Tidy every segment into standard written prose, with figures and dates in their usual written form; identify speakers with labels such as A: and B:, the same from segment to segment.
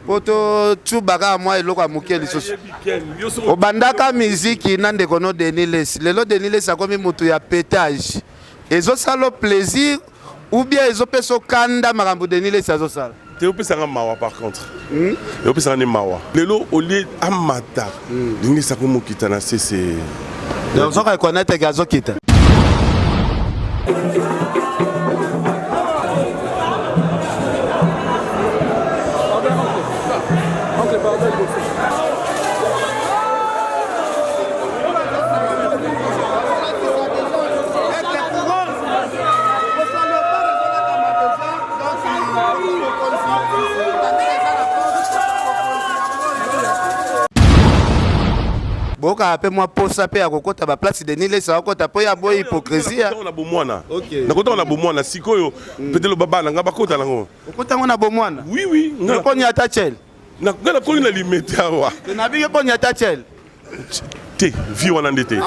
A: poto tubaka moi eloko amuke lisusu obandaka miziki na ndeko no Denilesi lelo Denilesi akomi mutu ya pétage ezosala plaisir ou bien ezopesa okanda makambo Denilesi azosala
B: te opesanga mawa par contre opesanga ni mawa lelo olie amata Denilesi akomokita na sese
A: donc soka ekonete ke azokita boka ape moi posa pe ya kokota ba place Denilesi akota po ya boy hypocrisie
B: na bomwana na kota na bomwana sikoyo peut-être babana nga bakota nango
A: okota ngona bomwana
B: oui
A: na konya tachel
B: na ngana ko na limite awa
A: na bige konya tachel
B: te vi wana ndete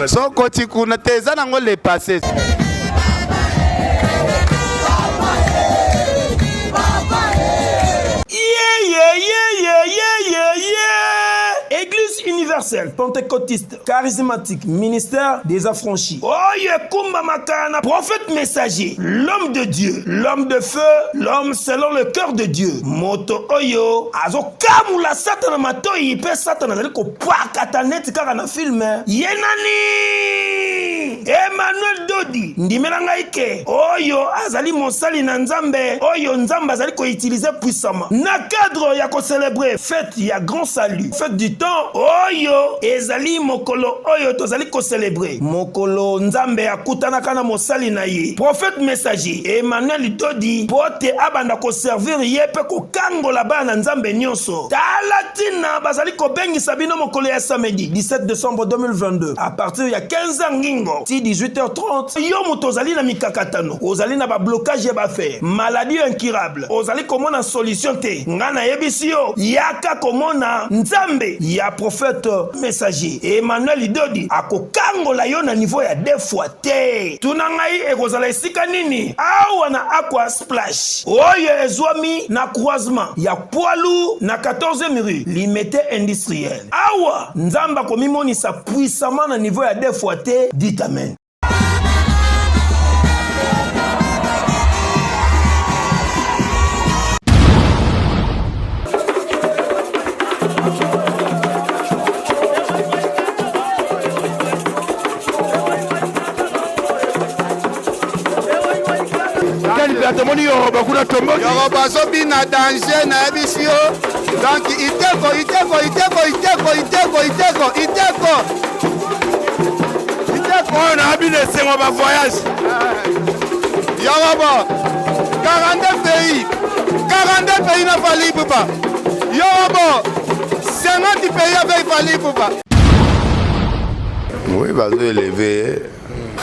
A: so koti kuna teza nango le passé
C: Église universelle, pentecôtiste, charismatique, ministère des affranchis. Oye Kumba Makana, prophète messager, l'homme de Dieu, l'homme de feu, l'homme selon le cœur de Dieu. Moto Oyo, Azo Kamula Satana Matoi, Ipe Satana, Zaliko Pwakata Net Karana film. Yenani! Emmanuel Dodi, Ndimelanga Ike, Oyo, Azali Monsali Nanzambe, Oyo Nzamba Zaliko utilisé puissamment. Na cadre Yako célébrer fête, ya grand salut, fête du temps, Oyo, Ezali Mokolo, Oyo, Tozali ko célébrer. Mokolo Nzambe akutana kana Mosali na ye. Prophète messager, Emmanuel Dodi, pote abanda ko servir yepe ko kango la bana Nzambe nyonso. Talatina, Bazali ko bengi Sabino Mokolo ya samedi, 17 décembre 2022, à partir ya 15h ngingo, 18h30, yo motozali na mikakatano, ozali na ba blocage ya ba fait, maladie incurable, ozali komona solution te, ngana yebisio, yaka komona Nzambe, ya prophète messager, Emmanuel Dodi, akokangola yo na niveau ya 2 fois te, tunangai ekozala esika nini, awa na aqua splash, oyo ezwami na croisement, ya poilu na 14e rue, limité industriel, awa, Nzamba komimonisa puissamment na niveau ya 2 fois te, dit amen.
A: Yoruba sobi na danger na ebisio donc iteko
B: na abine sengo ba voyage
A: Yoruba 42 pays na fali pupa Yoruba 50 pays avec fali pupa.
D: Oui, bazo élevé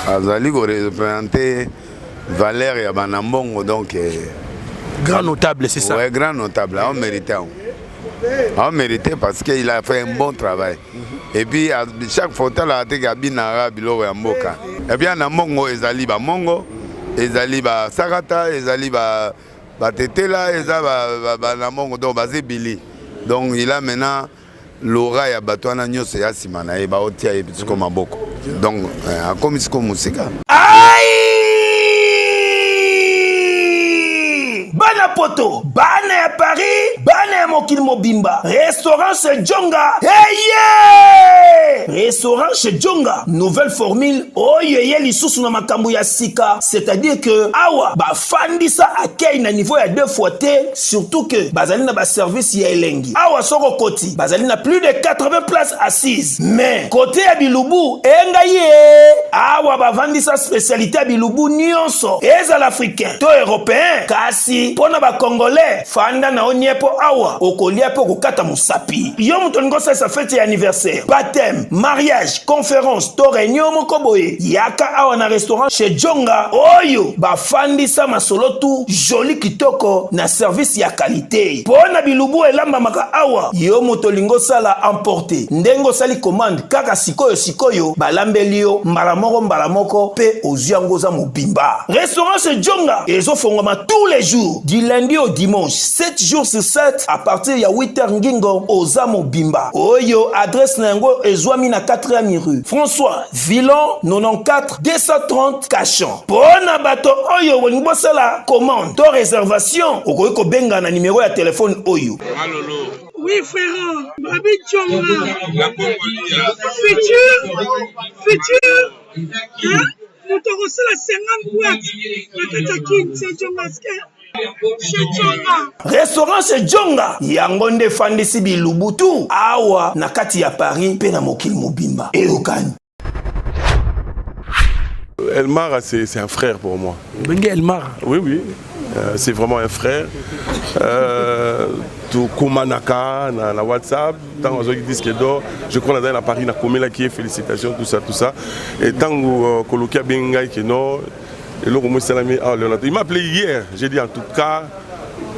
D: azali ko représenter Valère et Abanambongo, donc
C: grand notable, c'est ça?
D: Oui, grand notable, on méritait. On méritait parce qu'il a fait un bon travail. Et puis, chaque fois, il a été Binara, Bilo et Mboka. Et puis, Namongo, Ezali Mongo, Ezali Sarata, Ezali Tetela, Ezali Namongo, donc Bazé Billy. Donc, il a maintenant Laura et Batouana Nyos et Asimana, et Baotia et Pitsukoma Boko. Donc, à Komisko Musika.
C: Bana poto, bana ya Paris, bana ya mokili mobimba. Restaurant chez Djonga. Hey yeah! Restaurant chez Djonga. Nouvelle formule. Oye lisusu na makambo ya sika. C'est-à-dire que awa ba fandisa akei na niveau ya 2 fois te, surtout que bazali na ba service ya elengi. Awa soko koti, bazali na plus de 80 places assises. Mais côté ya Bilubu, enga ye. Awa ba vandisa spécialité ya Bilubu nyonso. Ezal africain, to européen, kasi pona ba congolais, fanda na oniepo awa okolia pe okokata musapi. Yo moto lingo sa fête ya anniversaire, baptême, mariage, conférence, to réunion moko boye. Yaka awa na restaurant chez Djonga. Oyo bafandisa masolo tu joli kitoko na service ya qualité. Pona bilubu elamba maka awa yo moto lingo sala emporter. Ndengo sali commande kaka sikoyo balambelio mbala moko pe oziango za mobimba. Restaurant chez Djonga ezofongama tous les jours du lundi au dimanche 7 jours sur 7 à partir ya 8h ngingo oza mobimba. Oyo adresse nango ezwami na 4e rue François Villon 94 230 Cachan. Pona bato oyo wengo sala commande to réservation okoki kobenga na numéro ya téléphone oyo.
E: Oui frère, Babi Djonga. Futur. Hein? Nous te recevons la 50 boîtes. Nakata c'est Djonga.
C: Restaurant chez Djonga yangonde fandisi bilubutu awa na kati ya Paris pe na mokili mobimba eyokani.
B: Elmar, c'est un frère pour moi.
F: Bengue Elmar.
B: Oui. C'est vraiment un frère. Tout Kumanaka, na WhatsApp, tant que disque d'or, je crois que dans Paris, na Komela qui est félicitations, tout ça. Et tant que Kolokia Bengai qui non, et là, il m'a appelé hier. J'ai dit en tout cas,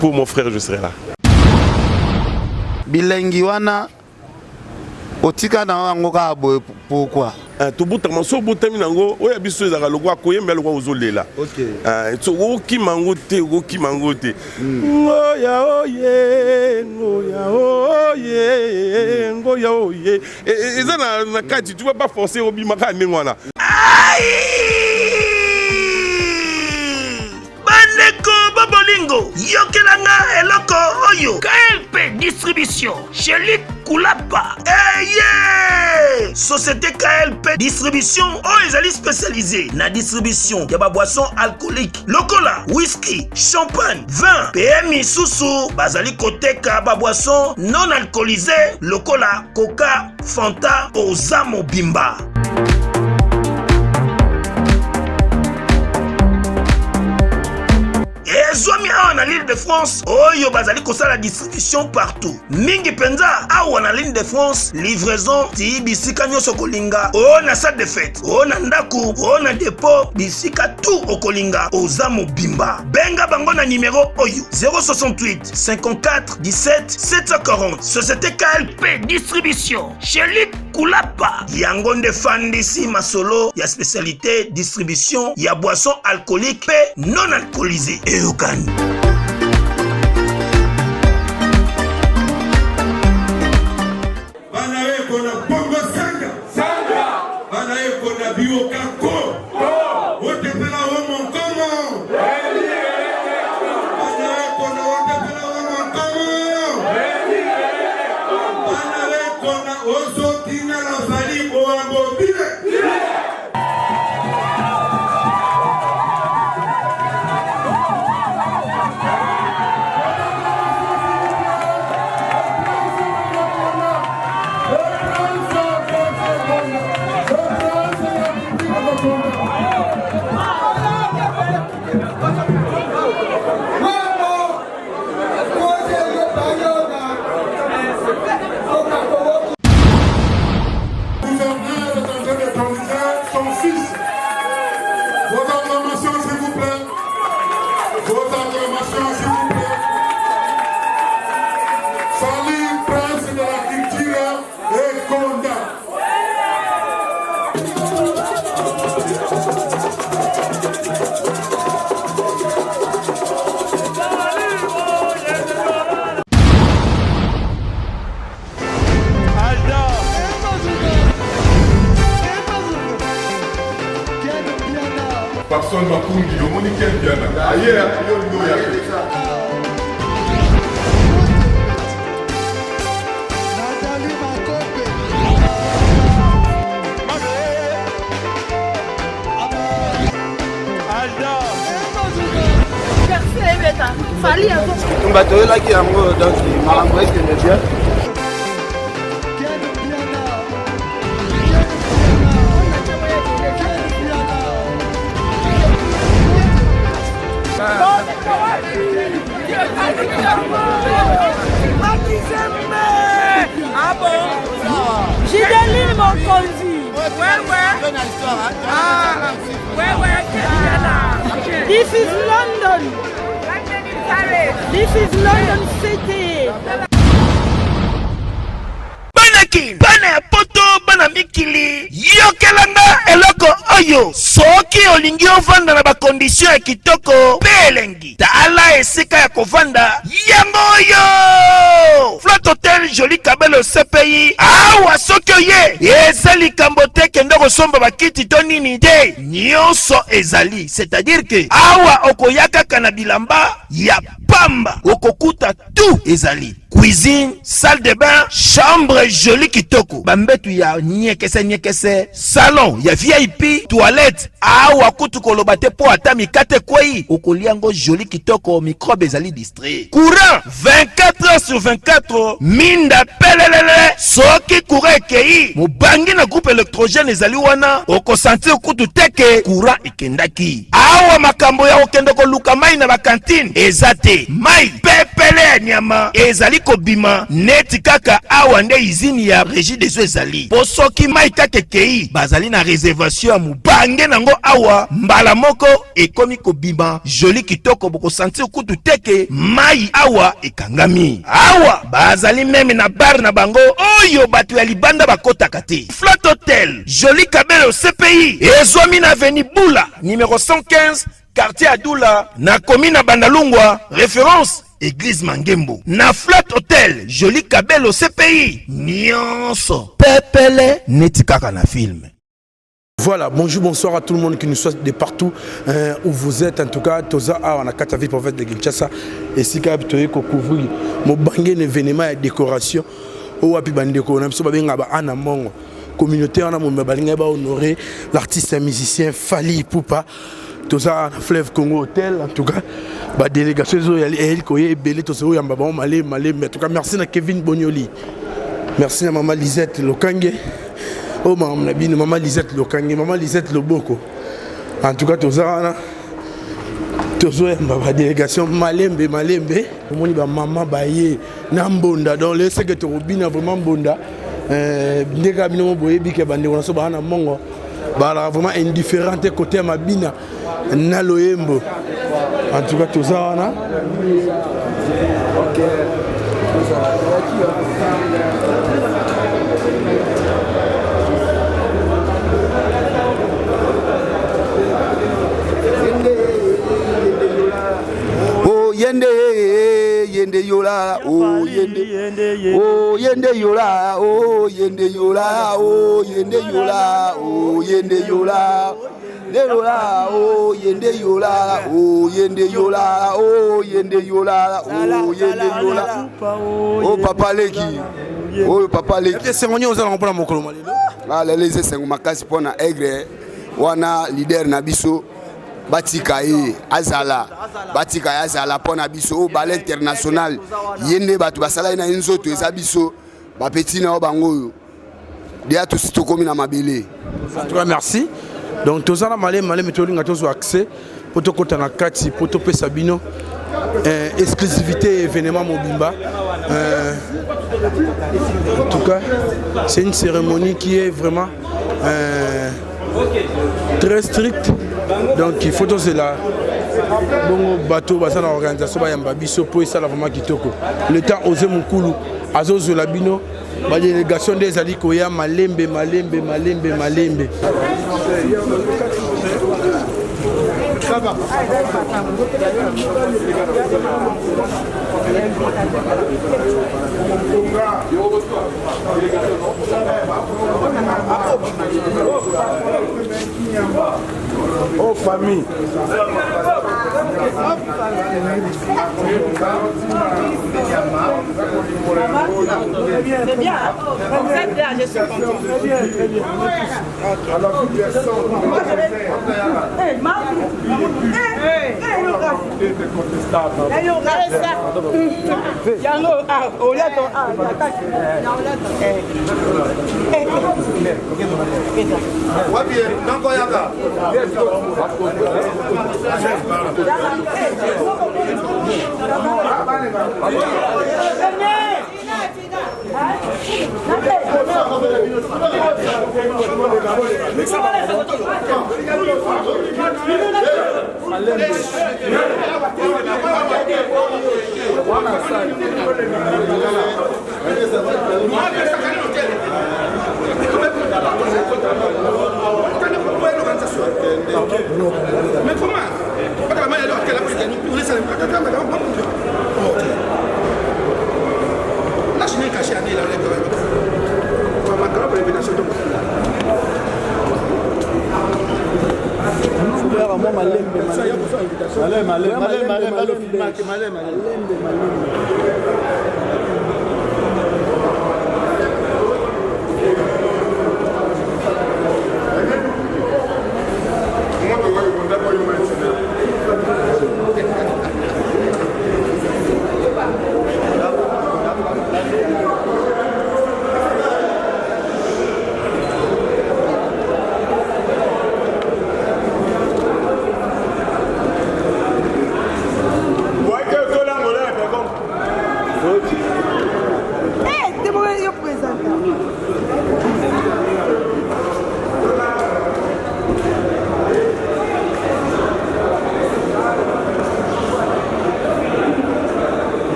B: pour mon frère, je serai là.
A: Bilengiwana, otika na wangoka pourquoi?
B: To butama so butami nango oya biso ezaka lokwa koyemba lokwa ozolela. OK. So oki mangote. Ngoya oye. Eza na kati tu vas pas forcer obimaka ndengwana.
C: Bolingo, yokelanga eloko oyo KLP Distribution chez Luc Koulapa. Société KLP Distribution oyo ezali spécialisée na distribution ya ba boissons alcooliques lokola whisky, champagne, vin, PMI susu bazali koteka ba boissons non alcoolisées lokola Coca, Fanta, oza mobimba. Zomi awa na l'île de France, oyo bazali kosala distribution partout. Mingi penza awa na l'île de France, livraison ti bisika nyoso kolinga. O na salle de fête, o na ndaku, o na dépôt, bisika tout okolinga oza mobimba. Benga bango na numéro oyo 068 54 17 740. Société KLP Distribution chez Luc Koulapa. Yango nde fandisi masolo ya spécialité distribution ya boissons alcooliques pe non alcoolisées. Eyokani.
G: Banaye kona bongo sanga. Banaye kona bioka ko. Otepela wo monkomo. Banaye kona otepela wo monkomo. Banaye kona ozotina la fali oambo bile.
H: Personne m'a pour dire, on est quel bien là. Ailleurs, il y a
A: bato oyelaki yango donc makambo ekende bien.
E: Oh, This is London. This is London City.
C: Banaki, bana ya poto, bana mikili. Yokelanga eloko oyo. Soki olingi ovanda na ba condition ya kitoko. Belengi. Tala esika ya kovanda. Yango oyo. Flat Hotel Joli Kabelo CPI. Awa soki oye. Ezali kambote kendo kosomba bakiti to nini te. Nyonso ezali. C'est-à-dire que awa okoyaka kanabilamba ya pamba. Okokuta tout ezali. Cuisine, salle de bain, chambre jolie kitoko. Bambetu ya nyekese, salon ya VIP, toilette. Awa kutu kolobate po ata mikate kwei. Okoliango jolie kitoko, microbe ezali distrait. Courant 24 heures sur 24. Minda pelelele. Soki courant ekei. Mubangi na groupe électrogène ezali wana. Oko sentir kutu teke courant ekendaki. Awa makambo ya okendoko luka mai na bakantine. Ezate mai pepele nyama ezali kobima neti kaka awa nde izini ya régie des eaux ezali. Po soki mai kaka kei bazali na réservation ya mubange nango awa mbala moko ekomi kobima joli kitoko boko sentir kutu teke mai awa ekangami. Awa bazali meme na bar na bango oyo batu ya libanda bakota kate. Flat Hotel Joli Kabelo CPI ezwami na avenue Bula numéro 115 quartier Adoula na commune Bandalungwa référence Église Mangembo. Na Flat Hotel Joli Kabelo CPI nyonso pepele neti kaka na film.
F: Voilà, bonjour, bonsoir à tout le monde qui nous suit de partout où vous êtes. En tout cas, Toza a on a 4 villes prophètes de Kinshasa et si capitoye ko couvrir mo bangé événement et décoration au api bandeko na biso babenga ba ana mongo communauté on a mo balinga ba honorer l'artiste et musicien Fally Ipupa. Toza na Fleuve Congo Hotel en tout cas ba délégation zo ya el koye belé tozo yamba ba malé mais en tout cas merci na Kevin Bonyoli. Merci à maman Lisette Lokange. Oh maman Lisette Lokange, maman Lisette Loboko. En tout cas, tous la délégation Malembe. Mon maman Baye, Nambonda, dans les secrétaires Robina vraiment Bonda. Ndekabino boye bike bande on so bana mongo. Bala vraiment indifférente côté Mabina Naloyembo. En tout cas, tous ça OK.
A: Yende yola, oh yende, oh yende yola, oh yende yola, oh yende yola, oh yende yola, yola, oh yende yola, oh yende yola, oh yende yola, oh yende yola, oh papa leki, oh papa leki.
F: C'est on y aux allons prendre mon colombo.
A: Ah les c'est un makasi pour na aigre, wana leader na biso. Batika azala batika azala pona biso bal international yende batu basala na nzoto eza biso ba petit na bango dia to sito komi na mabele.
F: En tout cas merci. Donc tous ça malé metolinga tous accès pour to kota na kati pour to pesa bino exclusivité événement Mobimba. En tout cas c'est une cérémonie qui est vraiment très stricte. Donc il faut tous là. Bon bateau basa na organisation ba yamba biso po ça vraiment kitoko. Le temps osé mukulu azozo la bino ba délégation des ali koya malembe. Ça va.
H: Oh famille.
E: C'est bien. Comme ça, là, je suis content.
H: Très bien. Alors,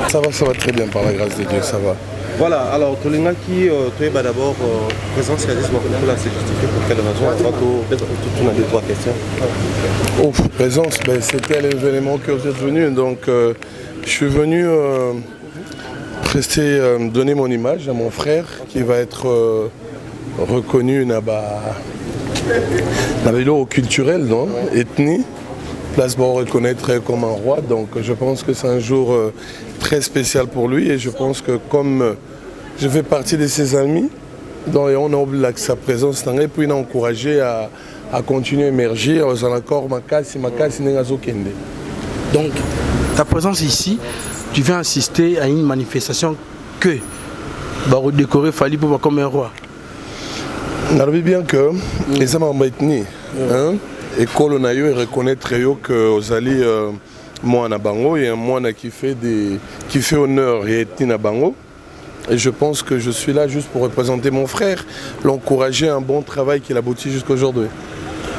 I: Ça va très bien par la grâce de Dieu, ça va.
J: Voilà, alors Tolinga qui toi d'abord présence réalisme pour la justifier pour quelle raison avant tout on a 2-3 questions.
I: Oh, présence, ben, c'était l'événement que vous êtes venu, donc je suis venu donner mon image à mon frère qui va être reconnu dans le culturel, non? Ethnie. Place pour reconnaître comme un roi, donc je pense que c'est un jour très spécial pour lui et je pense que comme je fais partie de ses amis, donc on a oublié sa présence et puis il a encouragé à continuer à émerger.
F: Donc ta présence ici, tu viens assister à une manifestation que décorer Fally pour voir comme un roi.
I: On a bien que les hommes ethnie, école na yo et reconnaître que Ozali moi na bango et un moi qui fait honneur et ethnie na bango et je pense que je suis là juste pour représenter mon frère, l'encourager à un bon travail qu'il aboutit jusqu'à aujourd'hui.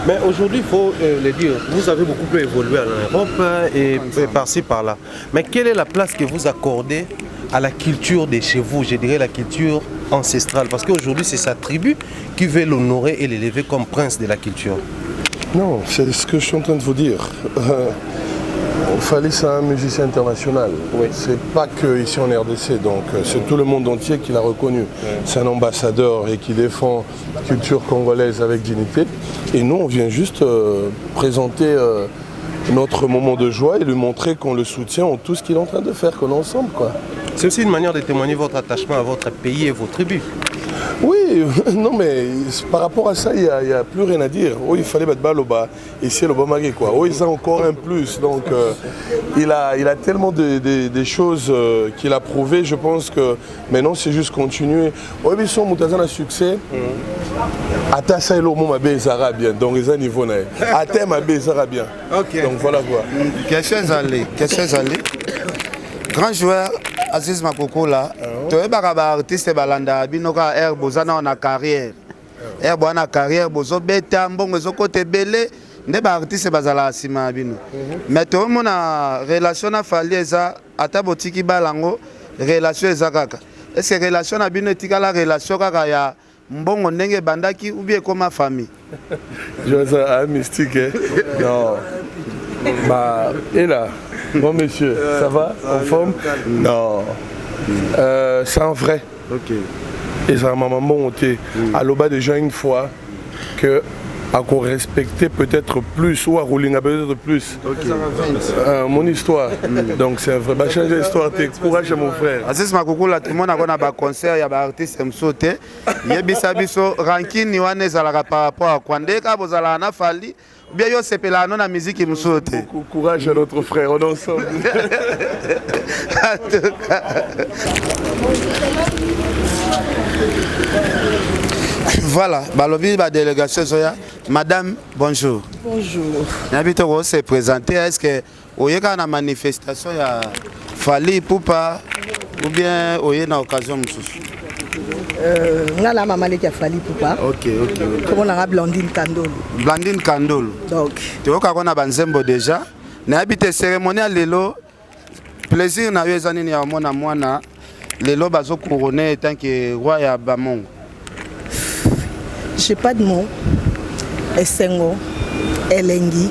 J: Mais aujourd'hui, il faut le dire, vous avez beaucoup plus évolué en Europe et par-ci par-là. Mais quelle est la place que vous accordez à la culture de chez vous, je dirais la culture ancestrale, parce qu'aujourd'hui c'est sa tribu qui veut l'honorer et l'élever comme prince de la culture.
I: Non, c'est ce que je suis en train de vous dire. Il fallait ça un musicien international. Oui. C'est pas que ici en RDC, donc c'est tout le monde entier qui l'a reconnu. Oui. C'est un ambassadeur et qui défend la culture congolaise avec dignité. Et nous, on vient juste présenter notre moment de joie et lui montrer qu'on le soutient en tout ce qu'il est en train de faire, qu'on est ensemble, quoi.
J: C'est aussi une manière de témoigner votre attachement à votre pays et vos tribus.
I: Oui, non mais par rapport à ça, il n'y a plus rien à dire. Oh, il fallait battre Baloba, ici le Bomagé, quoi. Oh, ils ont encore un plus. Donc il a tellement de choses qu'il a prouvées. Je pense que maintenant c'est juste continuer. Oh, ils sont moutazan à succès. Ata ça et l'homme m'a arabien. Donc ils ont niveau naïf. Ata m'a arabien. Ok. Donc voilà quoi.
A: Questions allées. Grand joueur. Aziz Makokola, tu es un artiste balanda, binoka air bozana na carrière. Air boana carrière bozo beta mbongo zo côté belé, ne ba artiste bazala sima bino. Mais to mona relation na fali eza ata botiki balango relation eza kaka. Est-ce que relation na bino tikala relation kaka ya mbongo ndenge bandaki ou bien comme famille?
I: Je vois ça mystique. Non. Bah et là. Bon monsieur, ça va? En forme? Non. C'est un vrai. Ok. Et ça m'a monté à l'oba déjà une fois que à qu'on respectait peut-être plus ou à rouler peut-être plus. Okay. Mon histoire. Donc c'est un vrai. Bah changer l'histoire, t'es courage à mon frère.
A: Aziz Makokola, tout le monde a un concert, il y a des artistes qui sont sautés. Il y a des ranking ni wane zalaka par rapport à Kwandeka, vous allez en afali. Bien yo c'est la non la musique qui me saute.
I: Courage à notre frère, on est ensemble.
A: En tout cas. Voilà, balobi ba délégation soya. Madame, bonjour.
K: Bonjour.
A: N'habite où se présenter, est-ce que oyeka na manifestation ya Fally Ipupa ou bien oye na occasion mususu?
K: Nga la maman qui a Fally Ipupa.
A: OK.
K: Comment on a Blandine Kandolo.
A: Blandine Kandolo. Donc, tu vois qu'on a banzembo déjà. N'habite cérémonie lelo. Plaisir na yo ezani ya mona mwana. Lelo bazo couronner tant que roi ya Bamongo.
K: J'ai pas de mots. Esengo, Elengi.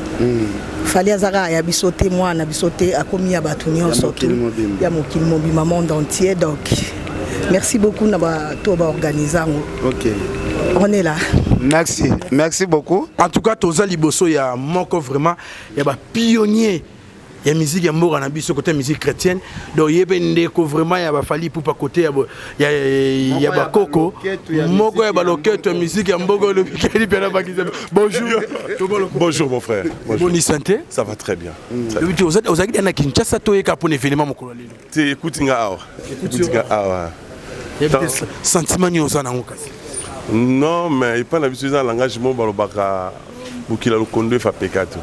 K: Fally azaka ya bisoté moi na bisoté akomi ya batunion surtout. Ya mokili mobima monde entier donc. Merci beaucoup d'avoir tout organisé.
A: Ok.
K: On est là.
A: Merci beaucoup.
F: En tout cas, Toza Liboso, il y a Moko vraiment, il y a un pionnier. Il y a musique, il y a Mora Nabi, côté musique chrétienne. Donc il y a vraiment, il y a Fally Ipupa côté, il y a Coco. Moko, il y a Loquette, musique, il y a Mbogo, le bonjour.
B: Bonjour mon frère.
F: Bonne santé.
B: Ça va très bien.
F: Vous avez dit que Kinshasa, tu es pour l'événement.
B: Tu écoutes Nga.
F: Il y a des sentiments qui sont
B: non, mais il n'y a pas l'habitude dans l'engagement pour qu'il a le conduit à Pécato.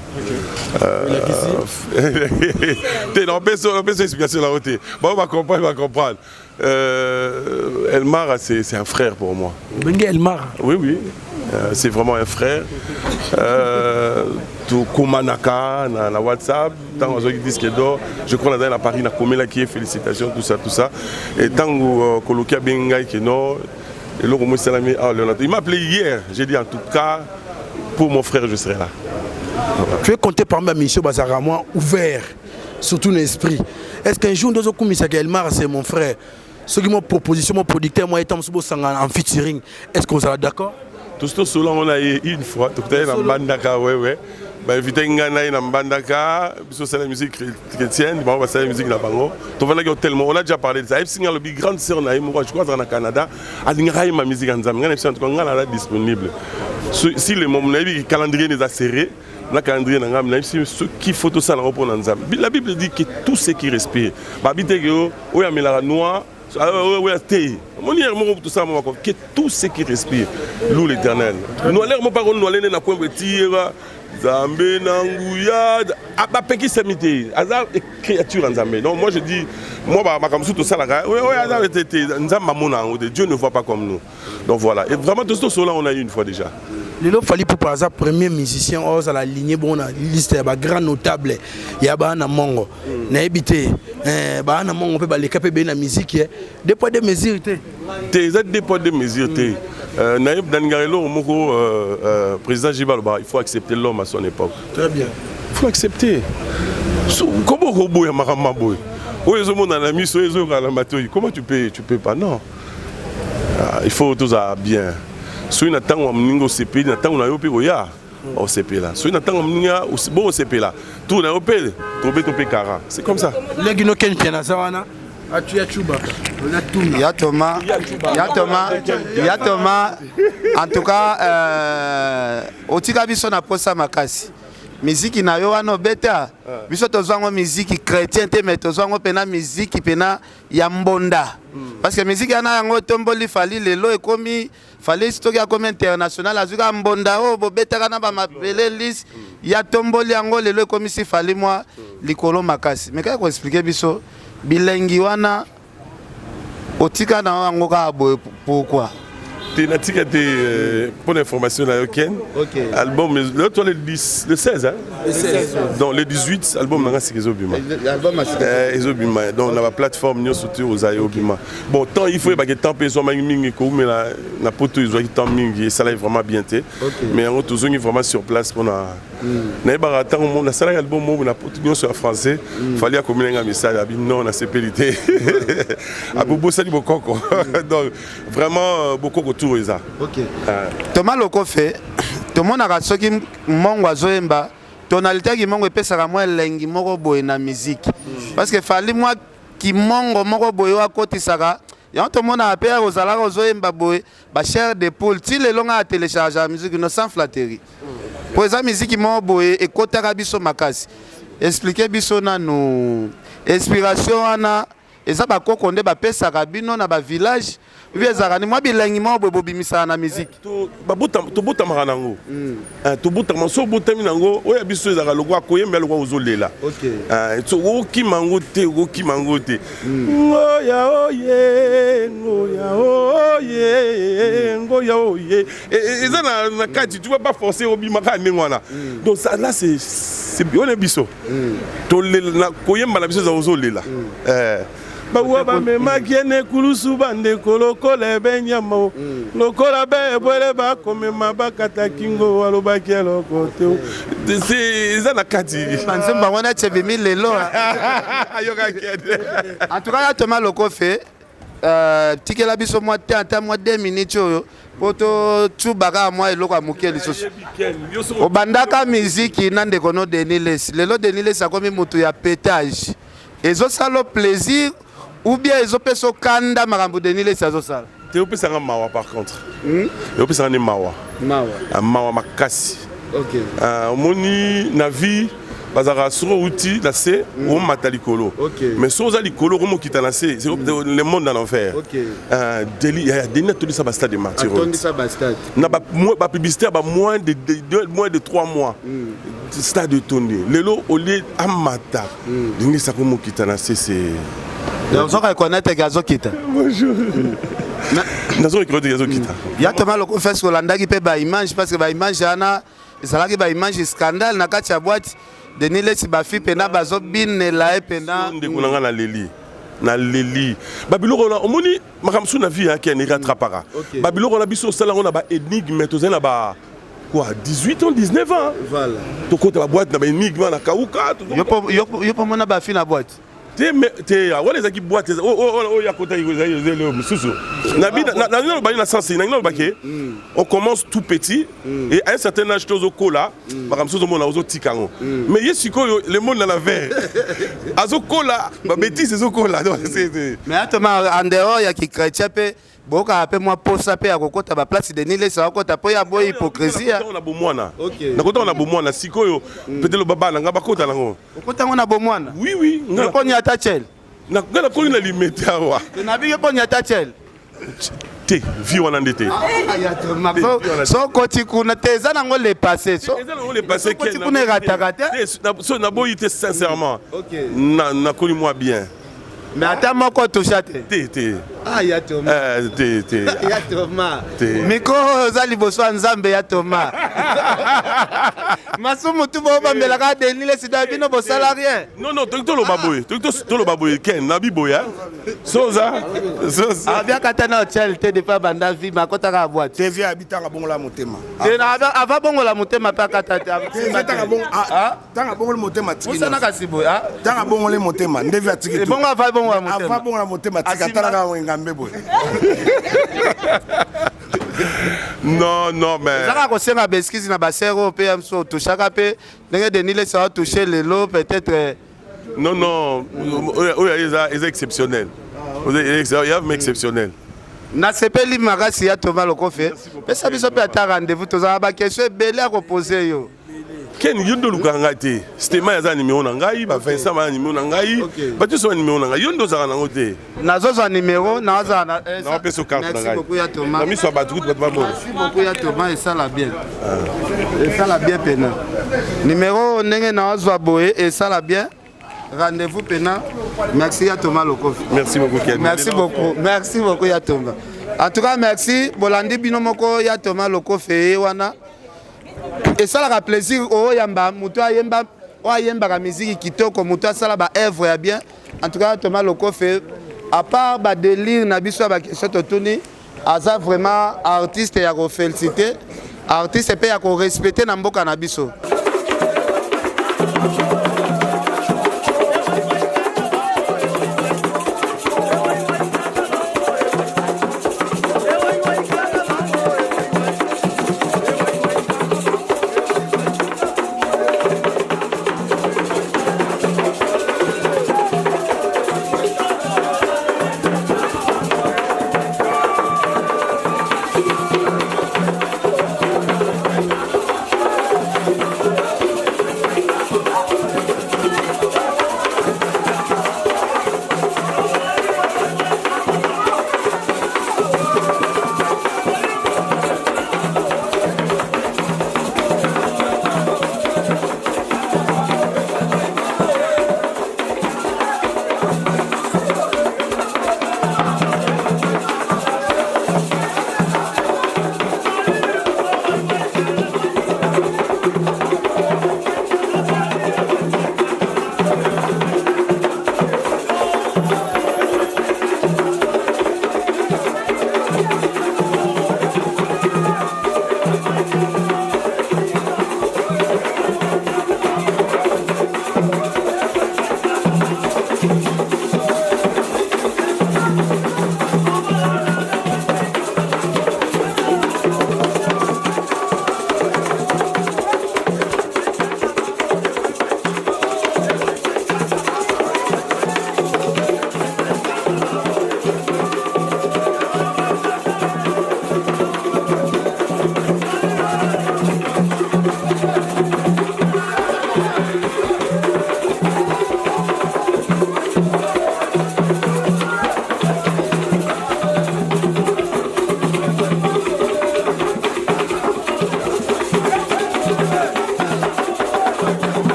B: On peut explication là. On va comprendre. Elmar, c'est un frère pour moi.
F: Elmar?
B: Oui. C'est vraiment un frère. Tout Kumanaka, na WhatsApp, tant que disque d'or, je crois dans la Paris, na Komela qui est félicitations, tout ça. Et tant que Kolokia Bengai qui non, et l'autre moi Salami, il m'a appelé hier. J'ai dit en tout cas, pour mon frère, je serai là.
F: Tu es compté parmi mes missions Bazaramois ouvert, surtout l'esprit. Est-ce qu'un jour, dans un Elmar, c'est mon frère? Ceux qui m'ont proposition, mon producteur, moi, étant en featuring, est-ce qu'on sera d'accord?
B: Tout cela, on a eu une fois, tout à l'heure, en Bandaka, ouais. Invité Ngana na Mbandaka, c'est la musique chrétienne, c'est la musique na bango. On a déjà parlé de ça. Si la grande sœur na je crois au Canada, elle ma musique en Zambie, elle est disponible. Si le calendrier est serré, le calendrier n'a ce qui faut tout ça en Zambie. La Bible dit que tout ce qui respire, noir, que tout ce qui respire, loue l'Éternel. Nous allons pas nous aller dans coin Zambé Nanguya, Apeki Samité, Azar est créature en Zambé. Donc moi je dis, moi comme tout ça là, Azar était Nzambamona, Dieu ne voit pas comme nous. Donc voilà, et vraiment tout cela on a eu une fois déjà.
F: Lelo Fally Ipupa Azar premier musicien à la lignée bon liste ba grand notable ya ba na Mongo. Na habité bana mongo pe baleka pe na musique deux poids deux mesures
B: Tes deux poids deux mesures Naïb Dangarelo moko président Jibaloba, il faut accepter l'homme à son époque.
F: Très bien.
B: Il faut accepter. Comment robot ya marama boy. Comment tu peux pas non. Il faut tout ça bien. Si on attend on ningo CP, on attend on a yopi oya. Au CP là. Si on attend on ninga bon au CP là. Tout na yopi, tomber kara. C'est comme ça.
F: Les gino ken piana sawana. Atu ya chuba.
A: Ya Thomas. En tout cas otika biso na posa makasi. Musique na yo wana beta. Biso tozwango musique chrétien te mais tozwango pena musique pena ya mbonda. Parce que musique yana yango tomboli fali lelo ekomi fali stoki akomi international azuka mbonda o bo beta kana ba mapele list ya tomboli yango lelo ekomi si fali moi likolo makasi. Mais ka ko expliquer biso bilengi wana otika na yango ka boye pourquoi?
B: Pour l'information, album, le 16, hein? Le 16. Donc le 18, album, c'est Ezobima. Ezobima. Donc on a la plateforme, nous soutenons aux Ezobima. Bon, tant il faut que tant personne mais la poteau ils ont tant mingi, ça là est vraiment bien té. Mais on tous on est vraiment sur place pour na. N'ayez tant on a ça album on a poteau sur français. Fallait communiquer un message. Non, on a sécurité. À Bobo ça dit beaucoup. Donc vraiment beaucoup autour.
A: Ok. Thomas Loko fait. Tout le monde a soki mongo azoemba. Tonalité qui mongo epesaka moi lengi moko boye na musique. Parce que fali moi qui mongo moko boye wa kotisaka. Ya tout le monde a appelé aux alaka ozoemba boye ba chair de poule. Ti le longa a télécharger la musique no sans flatterie. Pour esa musique moko boye ekotaka biso makasi. Expliquer biso na no inspiration ana eza ba kokonde ba pesaka bino na ba village. Viezarani moi bilengi mo bobo bimisa na musique
B: to bota maranango to bota manso bota minango oya biso ezaka lokwa koyemba lokwa ozolela to oki mangote ngoya oye eza na kati tu vas pas forcer obimaka ndengwana donc ça là c'est bien biso to lela koyemba na biso za ozolela Bawa ba mema kiene kulusu bande kolokola benyamo lokola be bwele ba komema bakata kingo waloba kielo kote c'est ça la kati
A: manzemba wana tshebimi lelo
B: ayoka kede
A: en tout cas Thomas Loko fait tikela biso moi tata moi 2 minutes oyo poto tubaka moi eloko amukeli soso obandaka musique nande kono Deniles lelo Deniles akomi mutu ya pétage ezo salo plaisir ou bien ils ont fait ce kanda marambo Deniles ça ça.
B: Tu peux faire un mawa par contre. Tu peux faire un mawa. Mawa makasi.
A: Ok.
B: Moni navi bazara sur outil la c ou matalikolo. Mais sur za likolo comme qui t'a lancé c'est le monde dans l'enfer.
A: Ok.
B: Deli Deni tout ça basta de martyr.
A: Attendu ça basta.
B: Na ba publicité ba moins de 3 mois. Stade de tourner. Lelo au lieu amata. Deni ça comme qui t'a lancé c'est
A: donc on reconnaît Gazo Kita.
B: Bonjour. Nazo reconnaît Gazo Kita.
A: Ya Thomas Loko fait sur l'anda qui peut ba image parce que ba image ana ça là ba image scandale na kati ya boîte Deniles ba fi pena bazo bin la pena
B: ndekunanga na leli babiloko na omoni makamsu na vie qui ne rattrapera babiloko na biso sala on a ba énigme tozena ba quoi 18 ans 19 ans
A: voilà
B: to côté la boîte na ba énigme na kauka
A: yo po mona ba fi na boîte
B: te wale zaki boîte ya kota le mususu na na ba na sens na ngino baké on commence tout petit et à un certain âge tozo kola ba mususu mona ozo tikango mais yesiko le monde na la verre azo kola ba bêtise zo kola c'est
A: mais attends en dehors ya ki chrétien pe boka ape moi posa pe akokota ba place Deniles ça akota po ya boy hypocrisie
B: on a bomwana na kota on a bomwana sikoyo peut-être le baba na ngaba kota nango
A: okota ngona bomwana
B: oui
A: na ko nyata chel
B: na ngala ko na limite awa
A: na bi ko nyata chel
B: te vi wana ndete
A: so koti kuna te za nango le passé so
B: le passé
A: koti kuna ratakata
B: so na boyi te sincèrement na koli moi bien.
A: Mais attends, moi, quoi, tu chattes? Ah, il y a Thomas.
B: Il
A: y a Thomas. Miko, Zali Bosso Nzambe, il y a Thomas. Masumu tu bo bambelaka denile sida bino bo salarié.
B: Non non, to lo baboy. To lo baboy ken na biboya. Soza.
A: Ah bien katana hotel te de pas banda vie makota ka boîte.
C: TV habitanga bongo la motema.
A: Te na ava bongo la motema pa katata.
C: Tanga bongo tanga bongo le motema tiki.
A: Musa na kasibo ah.
C: Tanga bongo le motema ndevi atiki.
A: Bongo ava bongo la motema.
C: Ava bongo la motema tika tanga wenga mbebo.
B: Non, non, mais.
A: Ça va senga beskizi na basero PM so touchaka pe ndenge denile ça va toucher les lots peut-être.
B: Non, non, c'est exceptionnel. Il y a exceptionnel.
A: Na sepeli makasi ya Thomas Lokofe. Pesa biso pe ata rendez-vous tozala ba question belé à reposer yo.
B: Ken yondo lukanga te. Stema ya za numéro na ngai, ba Vincent ma numéro na ngai. Ba tu so numéro na ngai. Yondo za na ngote.
A: Nazo za numéro, naza na
B: na peso carte na ngai.
A: Merci beaucoup ya Thomas.
B: Ami so ba tout ba bon.
A: Merci beaucoup ya Thomas et ça la bien. Et ça la bien pena. Numéro ndenge na zo boye et ça la bien. Rendez-vous pena. Merci à Thomas Lokofi.
B: Merci beaucoup Ken.
A: Merci beaucoup. Merci beaucoup ya Thomas. En tout cas merci Bolandi binomoko ya Thomas Lokofi wana. Et ça la plaisir oh yamba muto ayemba o ayemba ka musique kitoko muto sala ba œuvre ya bien. En tout cas Thomas Lokofi à part ba délire na biso ba question totuni aza vraiment artiste ya ko féliciter artiste pe ya ko respecter na mboka na biso.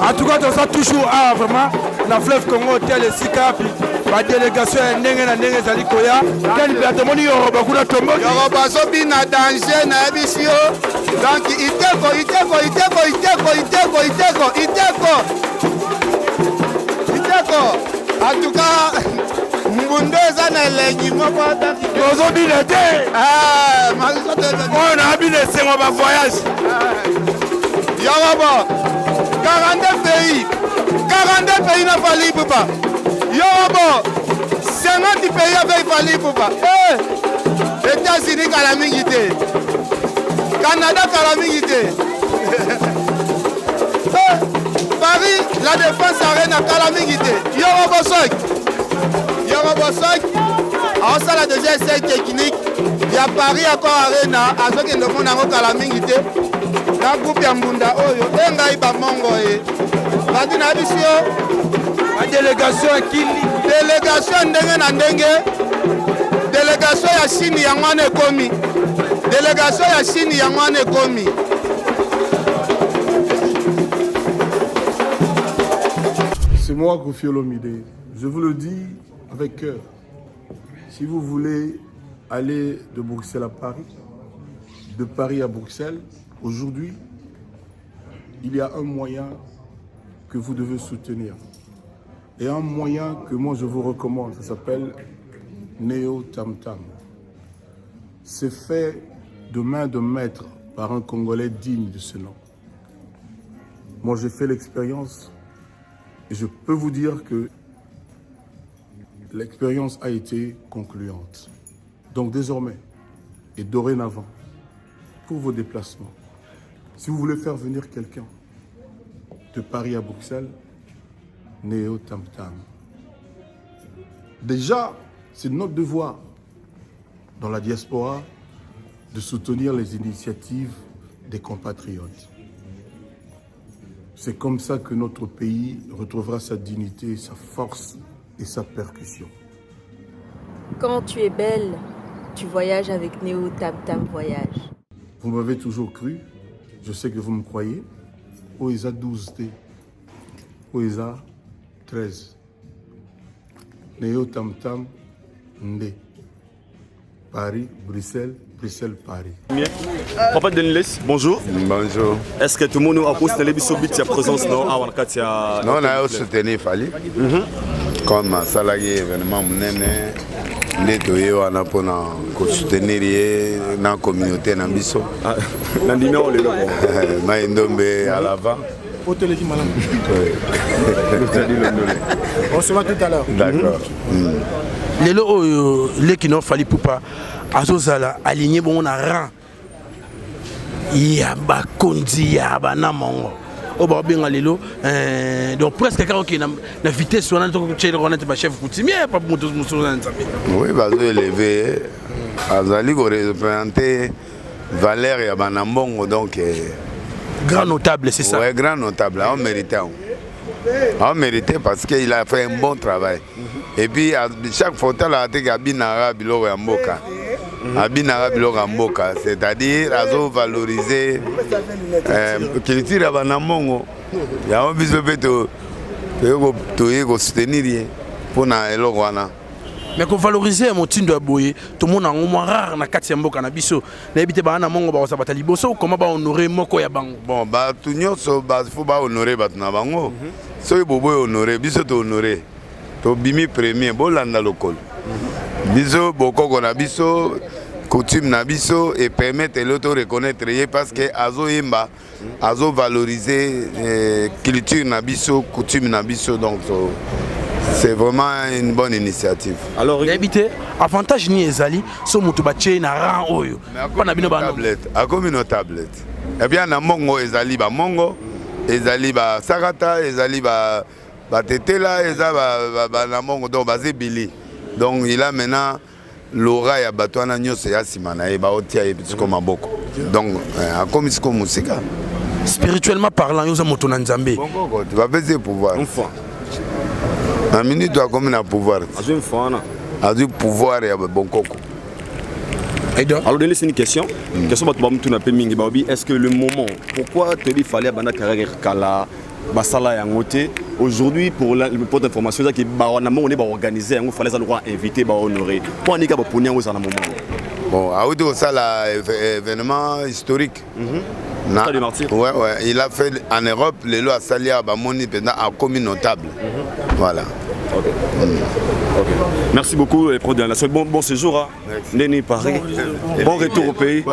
F: En tout cas, on sera toujours à vraiment la fleuve Congo hôtel et Sikapi. La délégation est nenge na nenge zali koya. Quel plateau ni Yoruba kuna tombo.
A: Yoruba so bi na danger na ebisio. Donc iteko. En tout cas, Mbundo eza na elengi moko
F: tozo bile te.
A: Ah, maso te.
F: On a bile sengo ba voyage.
A: Yoruba 42 pays na fali papa. Yoruba 50 pays avec fali papa. États-Unis kala mingi te. Canada kala mingi te. Paris, la défense arène à kala mingi te. Yoruba Sock. En ça la deuxième essai technique. Il y a Paris encore arena. À ce que le monde a kala mingi te. Na groupe ya Mbunda oyo engai ba mongo e badi na bisio
F: la délégation akili
A: délégation ndenge na ndenge délégation ya Chine ya mwana ekomi délégation ya Chine ya mwana ekomi
I: c'est moi Kofi Olomide je vous le dis avec cœur. Si vous voulez aller de Bruxelles à Paris, de Paris à Bruxelles, aujourd'hui, il y a un moyen que vous devez soutenir. Et un moyen que moi je vous recommande, ça s'appelle Neo Tam Tam. C'est fait de main de maître par un Congolais digne de ce nom. Moi j'ai fait l'expérience et je peux vous dire que l'expérience a été concluante. Donc désormais et dorénavant, pour vos déplacements, si vous voulez faire venir quelqu'un de Paris à Bruxelles, Neo Tam Tam. Déjà, c'est notre devoir dans la diaspora de soutenir les initiatives des compatriotes. C'est comme ça que notre pays retrouvera sa dignité, sa force et sa percussion.
L: Quand tu es belle, tu voyages avec Neo Tam Tam Voyage.
I: Vous m'avez toujours cru, je sais que vous me croyez. OESA 12T, OESA 13. Neo Tam Tam Ndé. Paris, Bruxelles, Bruxelles, Paris.
M: Papa Denilis, bonjour.
D: Bonjour.
M: Est-ce que tout le monde a posté les bisous de présence non à Wanakatia?
D: Non, on a soutenu Fali. Comme un salarié événement, on a pour soutenir la communauté dans Bisso. Maïndombe à l'avant.
F: On se voit tout à l'heure.
D: D'accord.
F: Les lots, les qui n'ont fallu pas, Azozala, aligné bon a rang. Yaba Kondi, Yaba Namongo. Au bord bien lelo, donc presque quelqu'un qui a la vitesse sur un chef coutumier, pas pour tous les
D: oui, parce que élevé, Azali représenté Valère et Abanambongo, donc.
F: Grand notable, c'est ça?
D: Oui, grand notable, on méritait. On méritait parce qu'il a fait un bon travail. Et puis, chaque fois, il a été Abinara Bilo Ramboka. Abinara Bilo Ramboka, c'est-à-dire, à valoriser la culture à Banamongo. Il y a un besoin de soutenir pour l'Elowana.
F: Mais qu'on valorise mon tindo aboye, tout le monde a un moment rare na kati mboka na biso. Na ebité ba na mongo ba sabata liboso, comment ba honorer moko ya bango.
D: Bon, ba tout nyonso ba faut ba honorer ba na bango. So bobo honorer, biso to honorer. To bimi premier bo landa lokol. Biso boko na biso, coutume na biso et permettre l'auto reconnaître parce que azo yemba, azo valoriser culture na biso, coutume na biso donc c'est vraiment une bonne initiative.
F: Alors, habité, avantage ni ezali, so mutu bache na rang oyo.
D: Pas na bino tablette, a comme une tablette. Et bien na mongo ezali ba mongo, ezali ba sarata, ezali ba tetela, ezali ba na mongo donc basé Billy. Donc il a maintenant l'aura ya batwana nyose ya simana e ba otia e petit comme boko. Donc a comme ce comme musica.
F: Spirituellement parlant, yoza moto na Nzambe.
D: Bongo, tu vas baisser pouvoir. Enfin. Un minute doit comme un pouvoir. A du pouvoir et bon coco.
M: Alors, c'est une question. Est-ce que le moment, pourquoi il fallait abandonner la carrière Kala, Basala et Angote, aujourd'hui, pour l'information, on est organisé, il fallait inviter, honorer. Pourquoi on est pour nous à un moment?
D: Bon, à Oudo, ça, l'événement historique. Ouais, il a fait en Europe, les lois Salia Bamoni pendant un commun notable. Voilà.
M: Okay. Okay. Merci beaucoup pour la bon, bon séjour à Néni Paris. Bon retour au pays.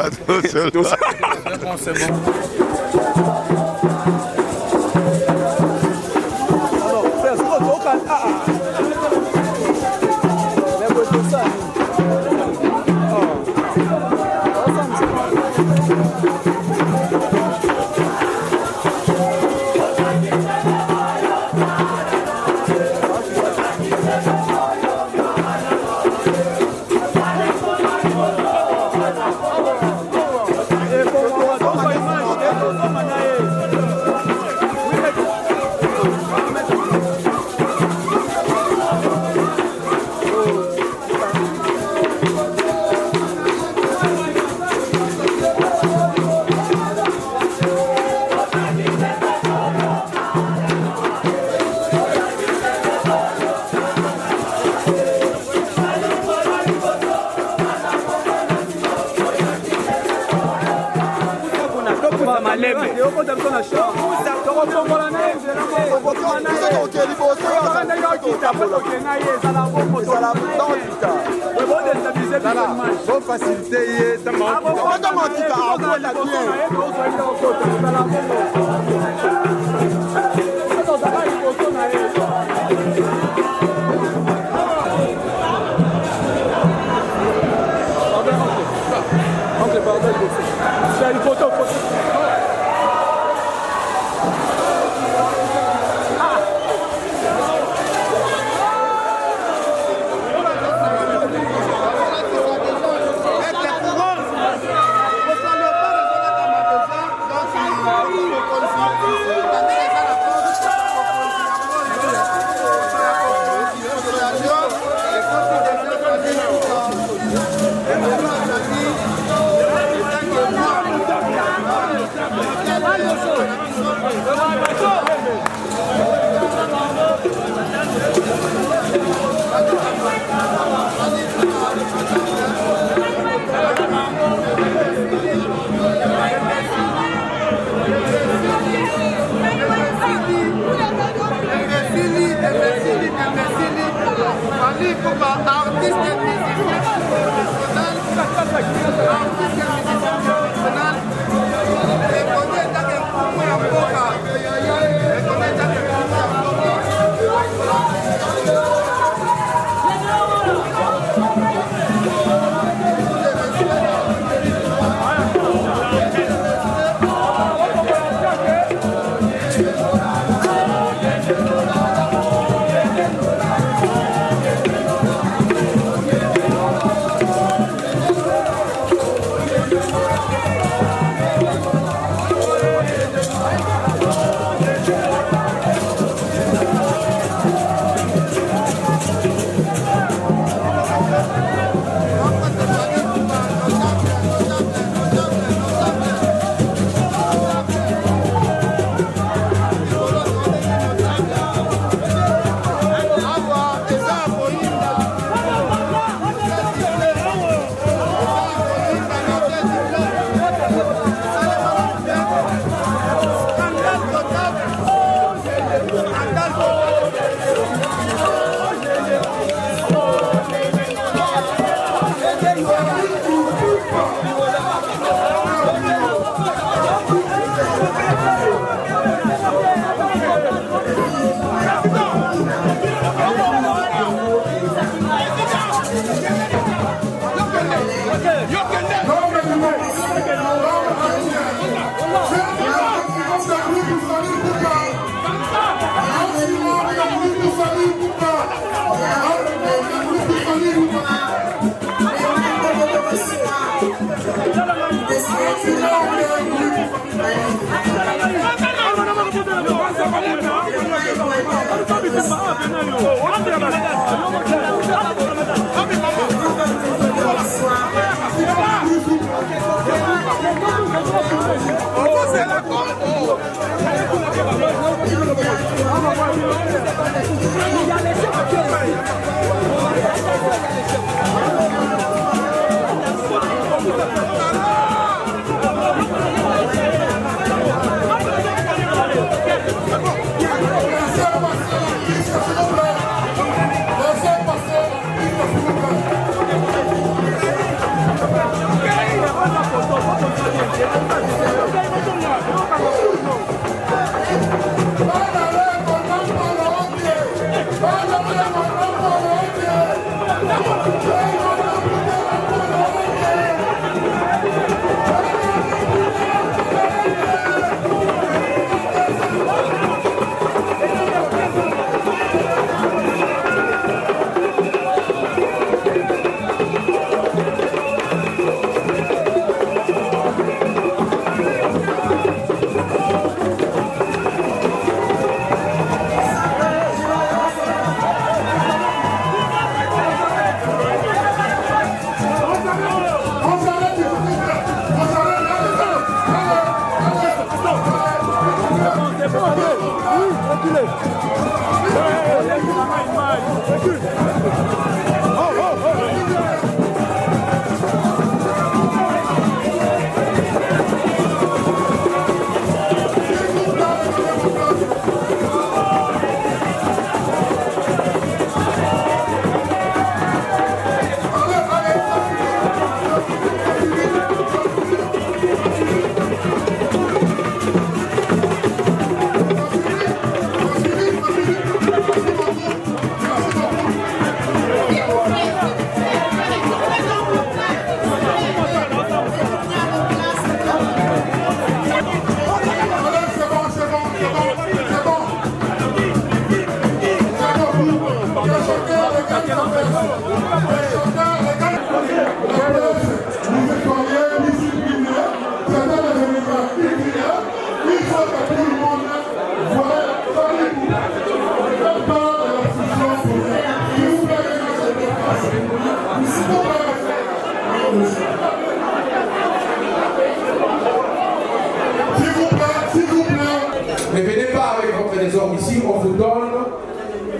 F: Ne venez pas avec votre désordre ici, on vous donne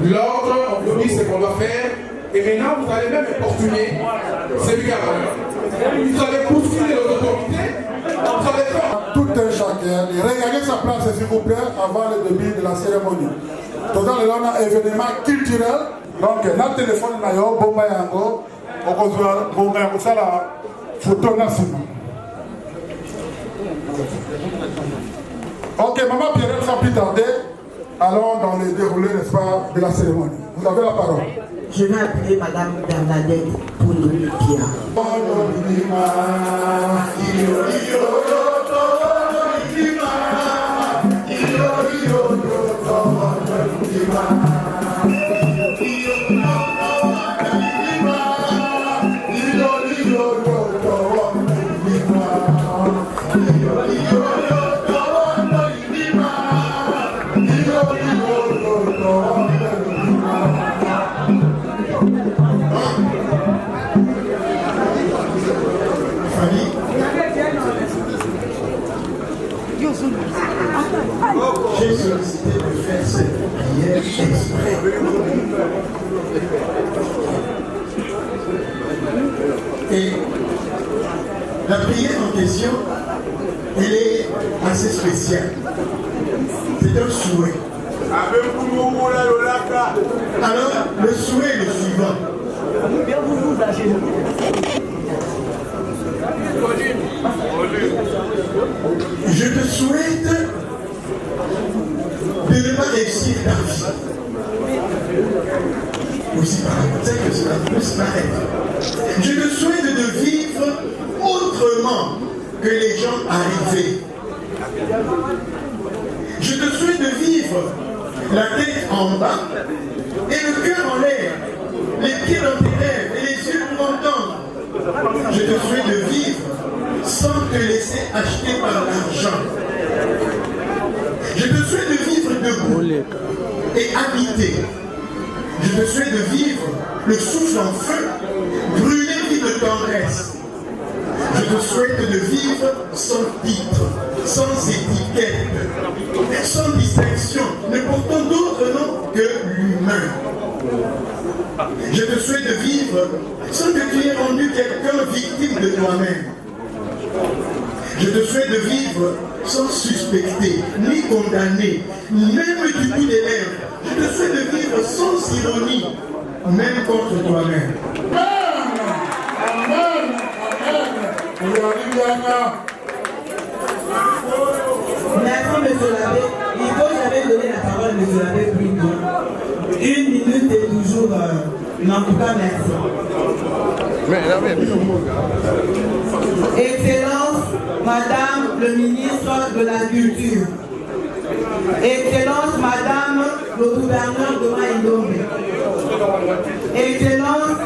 F: l'ordre, on vous dit ce qu'on doit faire, et maintenant vous allez même importuner celui qui a l'honneur. Vous allez bousculer les autorités, vous allez faire.
N: Tout un chacun, regardez sa place s'il vous plaît avant le début de la cérémonie. Tout à l'heure, on a un événement culturel, donc notre téléphone n'a pas bomba yango, on va bomba yango ça la photo nationale. Ok, Maman Pierrette, sans plus tarder, allons dans le déroulé, n'est-ce pas, de la cérémonie. Vous avez la parole.
O: Je vais appeler Madame Bernadette pour nous dire.
P: J'ai sollicité de faire cette prière exprès. Et la prière en question, elle est assez spéciale. C'est un souhait. Alors, le souhait est le suivant. Je te souhaite de ne pas réussir ta vie. Aussi paradoxal que cela peut se paraître. Je te souhaite de vivre autrement que les gens arrivés. Je te souhaite de vivre la tête en bas et le cœur en l'air, les pieds dans tes rêves et les yeux pour entendre. Je te souhaite de vivre sans te laisser acheter par l'argent. Je te souhaite de vivre debout et habiter. Je te souhaite de vivre le souffle en feu, brûler vie de tendresse. Je te souhaite de vivre sans titre, sans étiquette, sans distinction, ne portant d'autre nom que l'humain. Je te souhaite de vivre sans que tu aies rendu quelqu'un victime de toi-même. Je te souhaite de vivre sans suspecter, ni condamner, même du bout des lèvres. Je te souhaite de vivre sans ironie, même contre toi-même.
N: Amen.
O: Merci, monsieur l'abbé. Il faut jamais donner la parole, monsieur l'abbé, plus tôt. 1 minute est toujours. Mais en tout cas, merci. Excellence, Madame le ministre de la Culture. Excellence, Madame le gouverneur de Maïdombe. Excellence,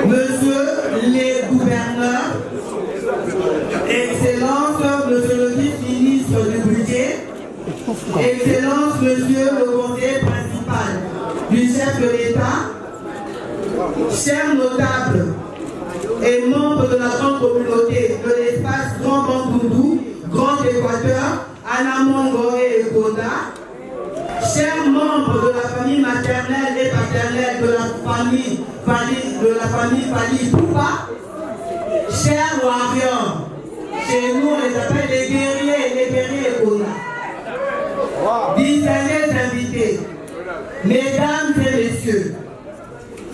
O: Monsieur les gouverneurs. Excellence, Monsieur le vice-ministre du budget. Excellence, Monsieur le conseiller principal du chef de l'État. Chers notables et membres de la grande communauté de l'espace Grand Bandundu, Grand Équateur, Anamongo et Egonda, chers membres de la famille maternelle et paternelle de la famille Fali Poupa, chers warriors, chez nous on les appelle les guerriers Egonda, distingués invités, mesdames et messieurs,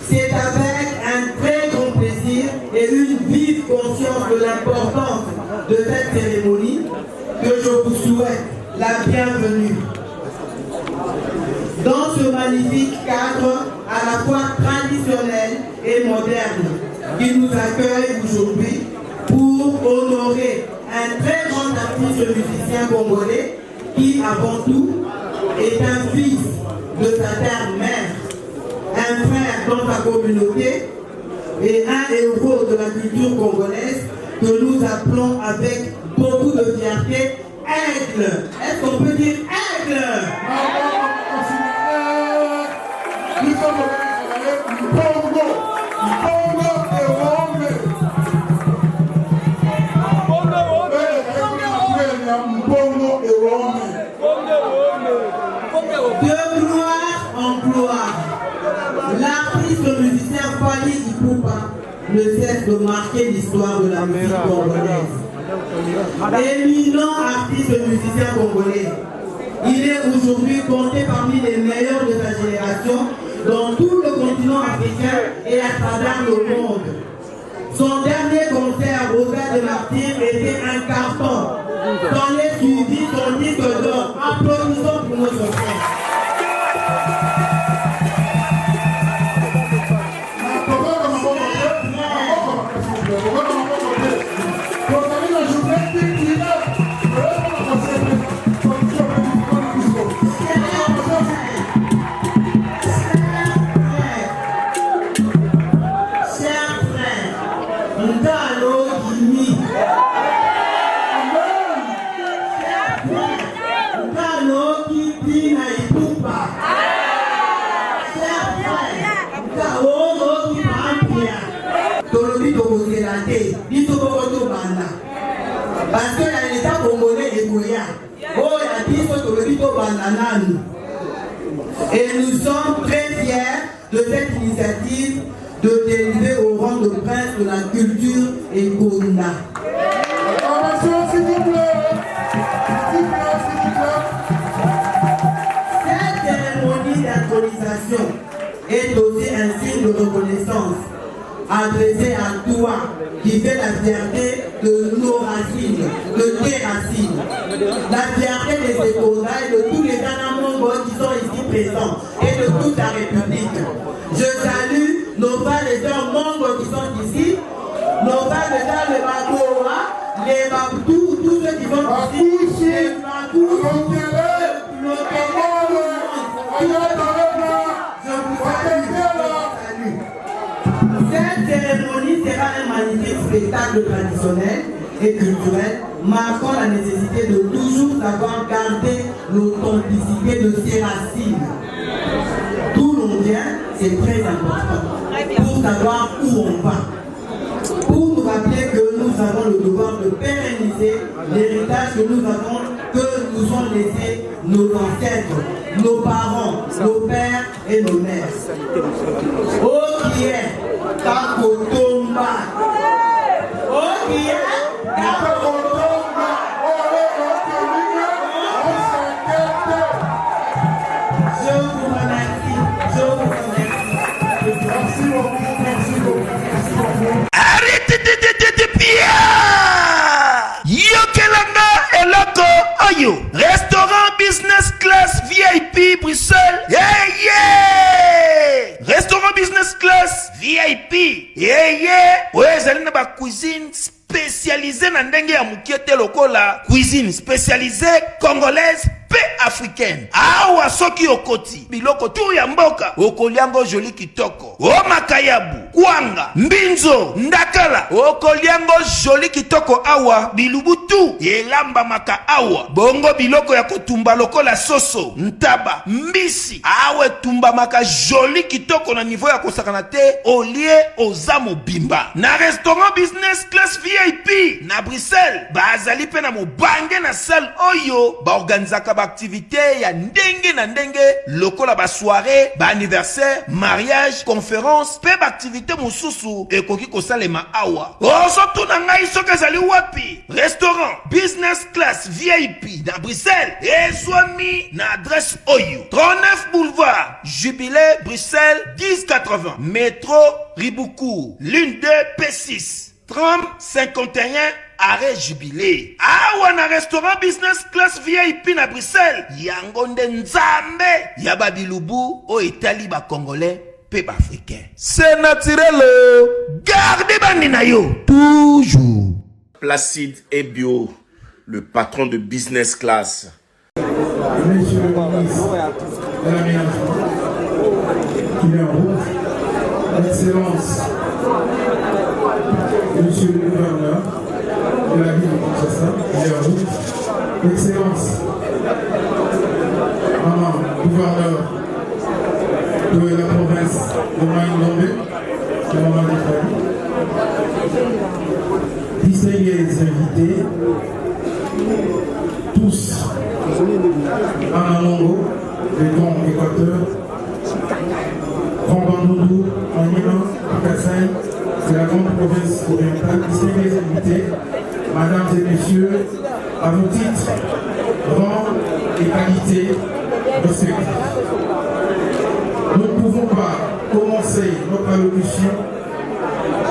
O: c'est avec un très grand plaisir et une vive conscience de l'importance de cette cérémonie que je vous souhaite la bienvenue. Dans ce magnifique cadre à la fois traditionnel et moderne qui nous accueille aujourd'hui pour honorer un très grand artiste musicien congolais qui, avant tout, est un fils de sa terre-mère, dans sa communauté et un héros de la culture congolaise que nous appelons avec beaucoup de fierté Aigle. Est-ce qu'on peut dire Aigle? De gloire en gloire, l'artiste musicien Fally Ipupa ne cesse de marquer l'histoire de la musique congolaise. Éminent artiste musicien congolais, il est aujourd'hui compté parmi les meilleurs de sa génération dans tout le continent africain et à travers le monde. Son dernier concert au Gars de Martyrs était un carton. Dans les suivis, son disque d'or. Applaudissons pour notre frère. Parce que l'État congolais est bouillant. Et nous sommes très fiers de cette initiative de t'élever au rang de prince de la culture et Gonda. Cette cérémonie d'intronisation est aussi un signe de reconnaissance adressé à toi qui fait la fierté de nos racines, de tes racines, la fierté des Écossais et de tous les Anamongos qui sont ici présents et de toute la République. Je salue nos frères et sœurs Mongos qui sont ici, nos frères et sœurs de Bagoa, les Babtou, tous ceux qui sont ici, les Babou, Cette cérémonie sera un magnifique spectacle traditionnel et culturel, marquant la nécessité de toujours savoir garder l'authenticité de ses racines. D'où l'on vient, c'est très important, pour savoir où on va. Pour nous rappeler que nous avons le devoir de pérenniser l'héritage que nous ont laissé nos ancêtres, nos parents, nos pères et nos mères. Oh qui est Kakotomba. Oh qui est Kakotomba. Je vous remercie. Je vous remercie. Merci beaucoup. Merci beaucoup.
C: Arrêtez de Pierre. Yokelanga eloko oyo. Restaurant business class VIP Bruxelles. Yeah yeah. Restaurant business class VIP. Yeah yeah. Ouais, zali na ba cuisine spécialisée na ndenge ya mukiete lokola cuisine spécialisée congolaise pe africaine. Awa soki okoti biloko tu ya mboka okoliango joli kitoko. O makayabu, kwanga, mbinzo, ndakala okoliango joli kitoko awa bilubutu elamba maka awa. Bongo biloko ya kotumba lokola soso, ntaba, mbisi awe tumba maka joli kitoko na niveau ya kosakana te olie ozamo bimba. Na restaurant business class VIP na Bruxelles bazali pe na mobange na salle oyo ba organizaka ba activité ya ndenge na ndenge lokola ba soirée, ba anniversaire, mariage, conférence, pe ba activité mususu ekoki kosalema awa. Oso na ngai soki ezali wapi? Restaurant business class VIP na Bruxelles ezwami na adresse oyo 39 boulevard Jubilé Bruxelles 1080 métro Riboucourt l'une 2 P6 30 51 arrêt Jubilé. Awa na restaurant business class VIP na Bruxelles yango nde nzambe ya babilubu o etali ba congolais pe ba africain. C'est naturel. Gardez bandi na yo toujours.
Q: Placide et Bio, le patron de business class.
N: Monsieur le ministre de l'aménagement, qui est en route, Excellence, Monsieur le gouverneur de la ville de Kinshasa, Excellence, Maman, gouverneur de la province de Maïnombe, Maman Defali, distingués invités, tous, Ananongo, le Grand Équateur, Rambandounou, Anima, Kassai, c'est la grande province orientale, distingués invités, Mesdames et Messieurs, à vos titres, rang et qualité respectifs. Nous ne pouvons pas commencer notre allocution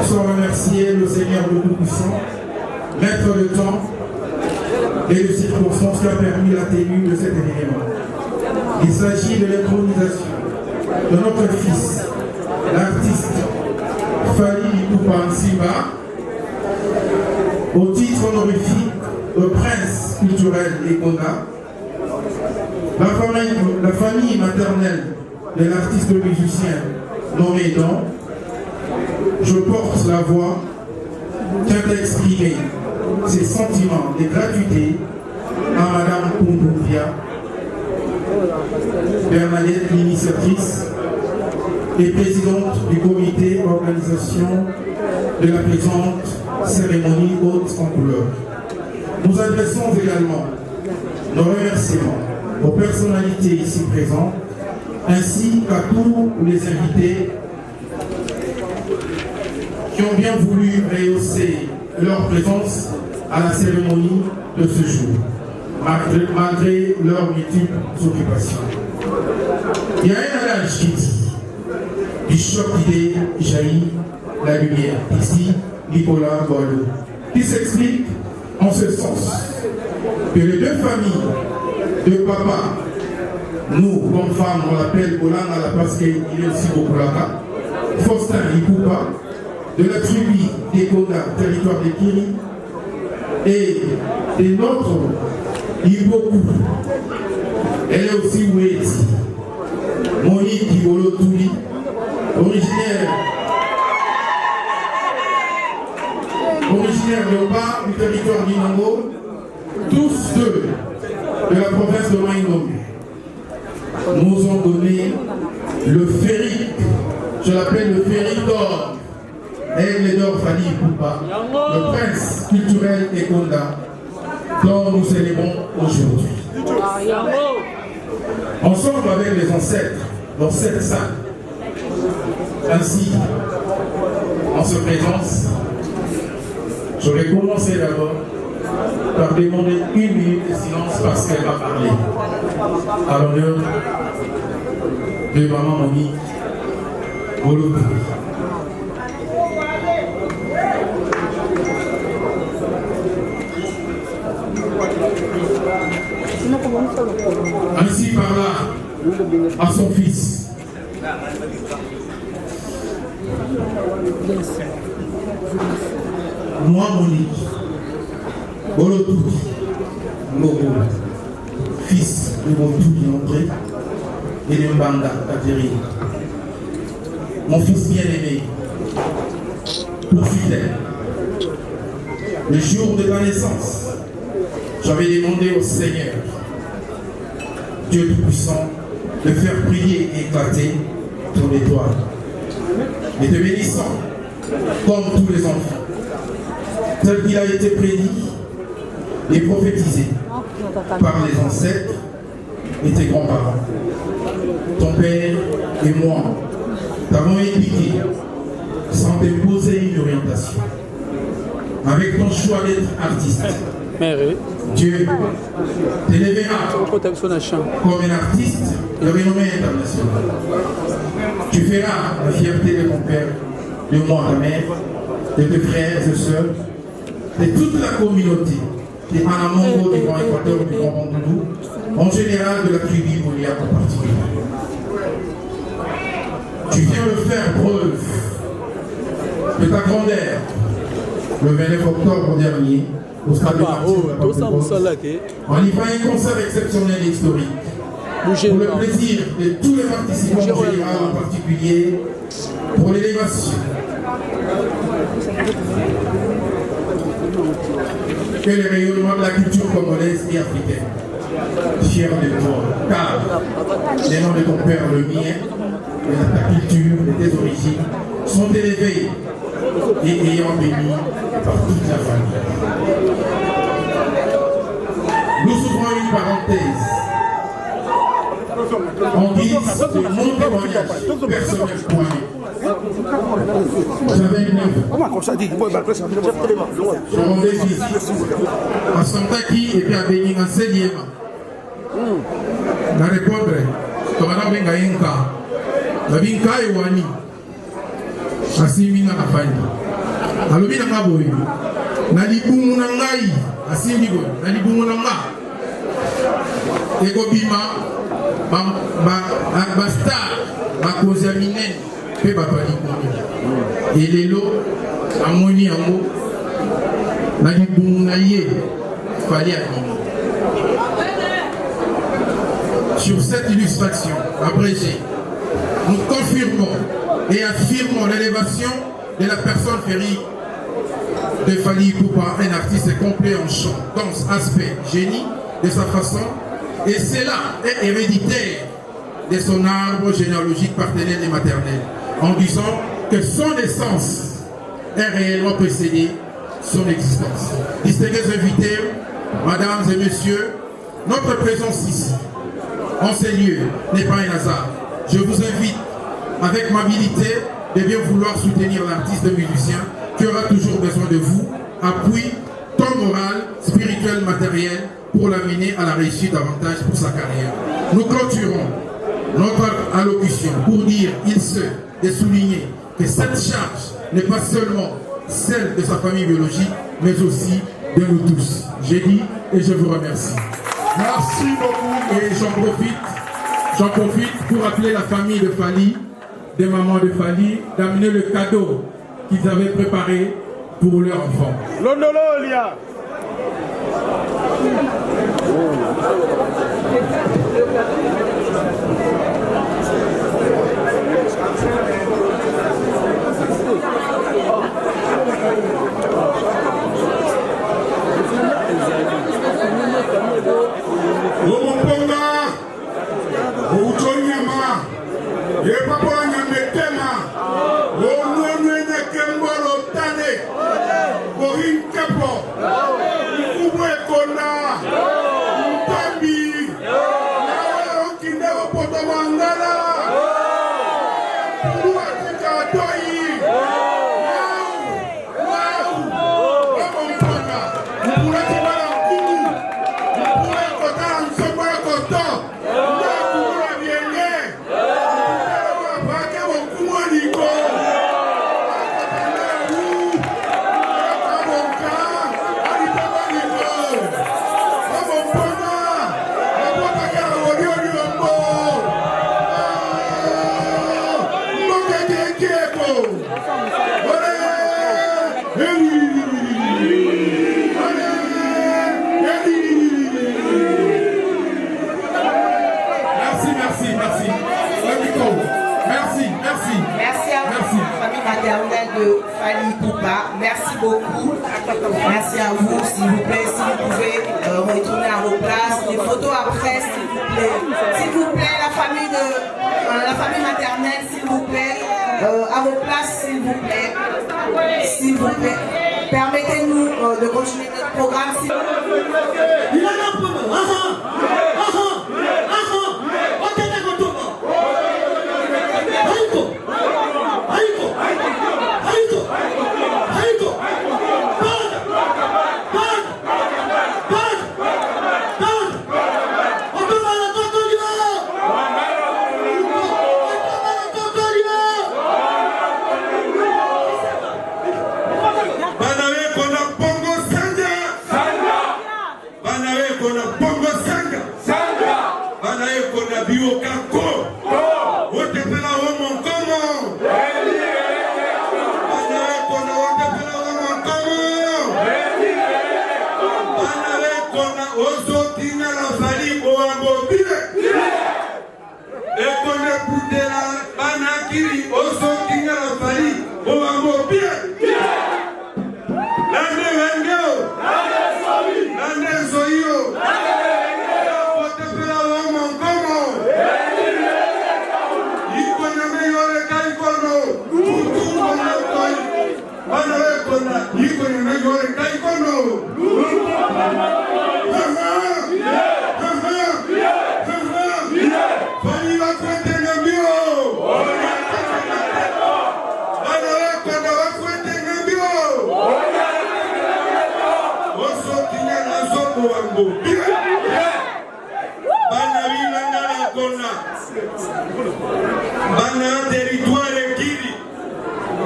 N: sans remercier le Seigneur de Tout-Puissant, maître de temps et de circonstances qui a permis la tenue de cet événement. Il s'agit de l'intronisation de notre fils, l'artiste Fally Ipupa Nsimba, au titre honorifique de prince culturel Ekonda. La famille maternelle de l'artiste musicien nommé Don, je porte la voix tient à exprimer ses sentiments de gratuité à Madame Kumbukia, Bernadette, l'initiatrice et présidente du comité organisation de la présente cérémonie haute en couleur. Nous adressons également nos remerciements aux personnalités ici présentes, ainsi qu'à tous les invités qui ont bien voulu rehausser leur présence à la cérémonie de ce jour, malgré leurs multiples occupations. Il y a un adage qui dit, du choc d'idées jaillit la lumière. Ici, Nicolas Boileau, qui s'explique en ce sens que les deux familles de papa, nous, comme femmes, on l'appelle Olanga parce qu'il est aussi Bokulaka, Faustin Ipupa, de la tribu d'Ekonda, territoire de Kiri, et de notre Iboku, elle est aussi Oueti, Monique Kibolo Touli, originaire de bas du territoire d'Inongo, tous deux de la province de Maïnombe, nous ont donné le ferry, je l'appelle le ferry d'or, Aigle d'or Fally Ipupa, le prince culturel Ekonda, dont nous célébrons aujourd'hui. Ensemble avec les ancêtres, dans cette salle, ainsi, en ce présence, je vais commencer d'abord par demander 1 minute de silence parce qu'elle va parler à l'honneur de maman Monique Bolotou. Ainsi par là à son fils. Moi, Monique Bolotou, Mogo, fils de Motou André et de Mbanga Catherine, mon fils bien-aimé, pour fidèle. Le jour de ma naissance, j'avais demandé au Seigneur, Dieu Tout-Puissant, de faire briller et éclater ton étoile, et te bénissant comme tous les enfants, tel qu'il a été prédit et prophétisé par les ancêtres et tes grands-parents. Ton père et moi t'avons éduqué sans t'imposer une orientation. Avec ton choix d'être artiste, Dieu t'élèvera comme un artiste de renommée internationale. Tu feras la fierté de ton père, de moi, ta mère, de tes frères et sœurs, de toute la communauté, des Anamongo, du Grand Équateur, du Grand Bandounou, en général de la tribu Moliac en particulier. Tu viens de faire preuve de ta grandeur le 29 octobre dernier au stade de Martyr, en livrant un concert exceptionnel et historique
P: pour le plaisir de tous les participants généraux, en particulier pour l'élévation. Que le rayonnement de la culture congolaise et africaine, fier de toi, car les noms de ton père, le mien, de ta culture, de tes origines, sont élevés et ayant béni par toute la famille. Nous ouvrons une parenthèse en guise de mon témoignage personnel point. J'avais une œuvre. Je rendais visite à Santaki et puis à Bénin en 7e. Na répondre, Tomana Benga Inka, la Binka et Wani, Asimina Afani. Alobina Maboy, Nalibumu Nangai, Asimigo, Nalibumu Nanga, Egobima, Bastar, Bakozamine, Pebapani, et les lots, Amoni Amo, Nalibumu Naye, fallait animer. Sur cette illustration abrégée, nous confirmons et affirmons l'élévation de la personne féerique de Fally Ipupa, un artiste complet en chant, danse, aspect, génie de sa façon, et cela est héréditaire de son arbre généalogique paternel et maternel, en disant que son essence est réellement précédée son existence. Distingués invités, mesdames et messieurs, notre présence ici, en ces lieux, n'est pas un hasard. Je vous invite, avec mobilité, de bien vouloir soutenir l'artiste musicien qui aura toujours besoin de vous, appui, tant moral, spirituel, matériel, pour l'amener à la réussite davantage pour sa carrière. Nous clôturons notre allocution pour dire, il se, et souligner que cette charge n'est pas seulement celle de sa famille biologique, mais aussi de nous tous. J'ai dit et je vous remercie. Merci beaucoup et j'en profite pour appeler la famille de Fally, des mamans de Fally, d'amener le cadeau qu'ils avaient préparé pour leur enfant.
C: Londolo, Lia.
G: Omuponga, Outonyama, Epapa Nyametema, Onwenye Kembolo Tane, Bohin Kepo, Kubwe Kona, Mtambi, Okindeo Potomangala, Uwatika Toi, Omuponga, Uwatika
O: de Fally Ipupa. Merci beaucoup. Merci à vous. S'il vous plaît, si vous pouvez retourner à vos places. Les photos après, s'il vous plaît. S'il vous plaît, la famille maternelle, s'il vous plaît. À vos places, s'il vous plaît. S'il vous plaît. Permettez-nous de continuer notre programme.
G: Bongo Sanga. Bana territoire kiri,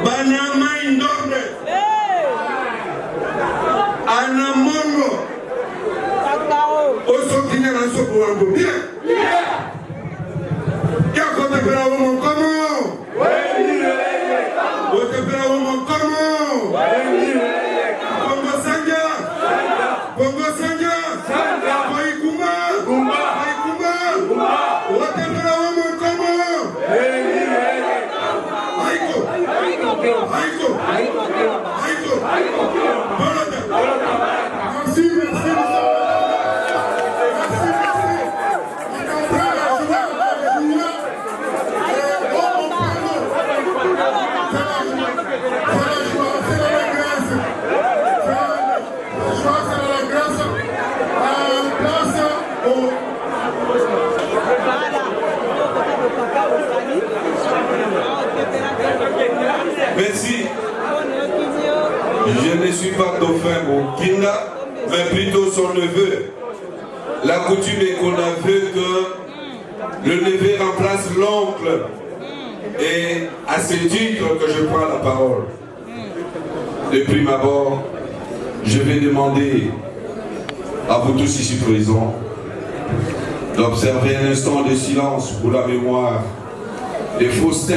G: bana mai ndorne, ana mongo, oso kinya na sopo wangu bien. Ya kote pera womo komo, kote pera womo komo, bongo sanja, bongo sanja, boikuma, boikuma, kote pera womo komo.
H: Merci. Je ne suis pas dauphin pour Kinga, mais plutôt son neveu. La coutume est qu'on a vu que le neveu remplace l'oncle. Et à ce titre que je prends la parole. De prime abord, je vais demander à vous tous ici présents d'observer un instant de silence pour la mémoire de Faustin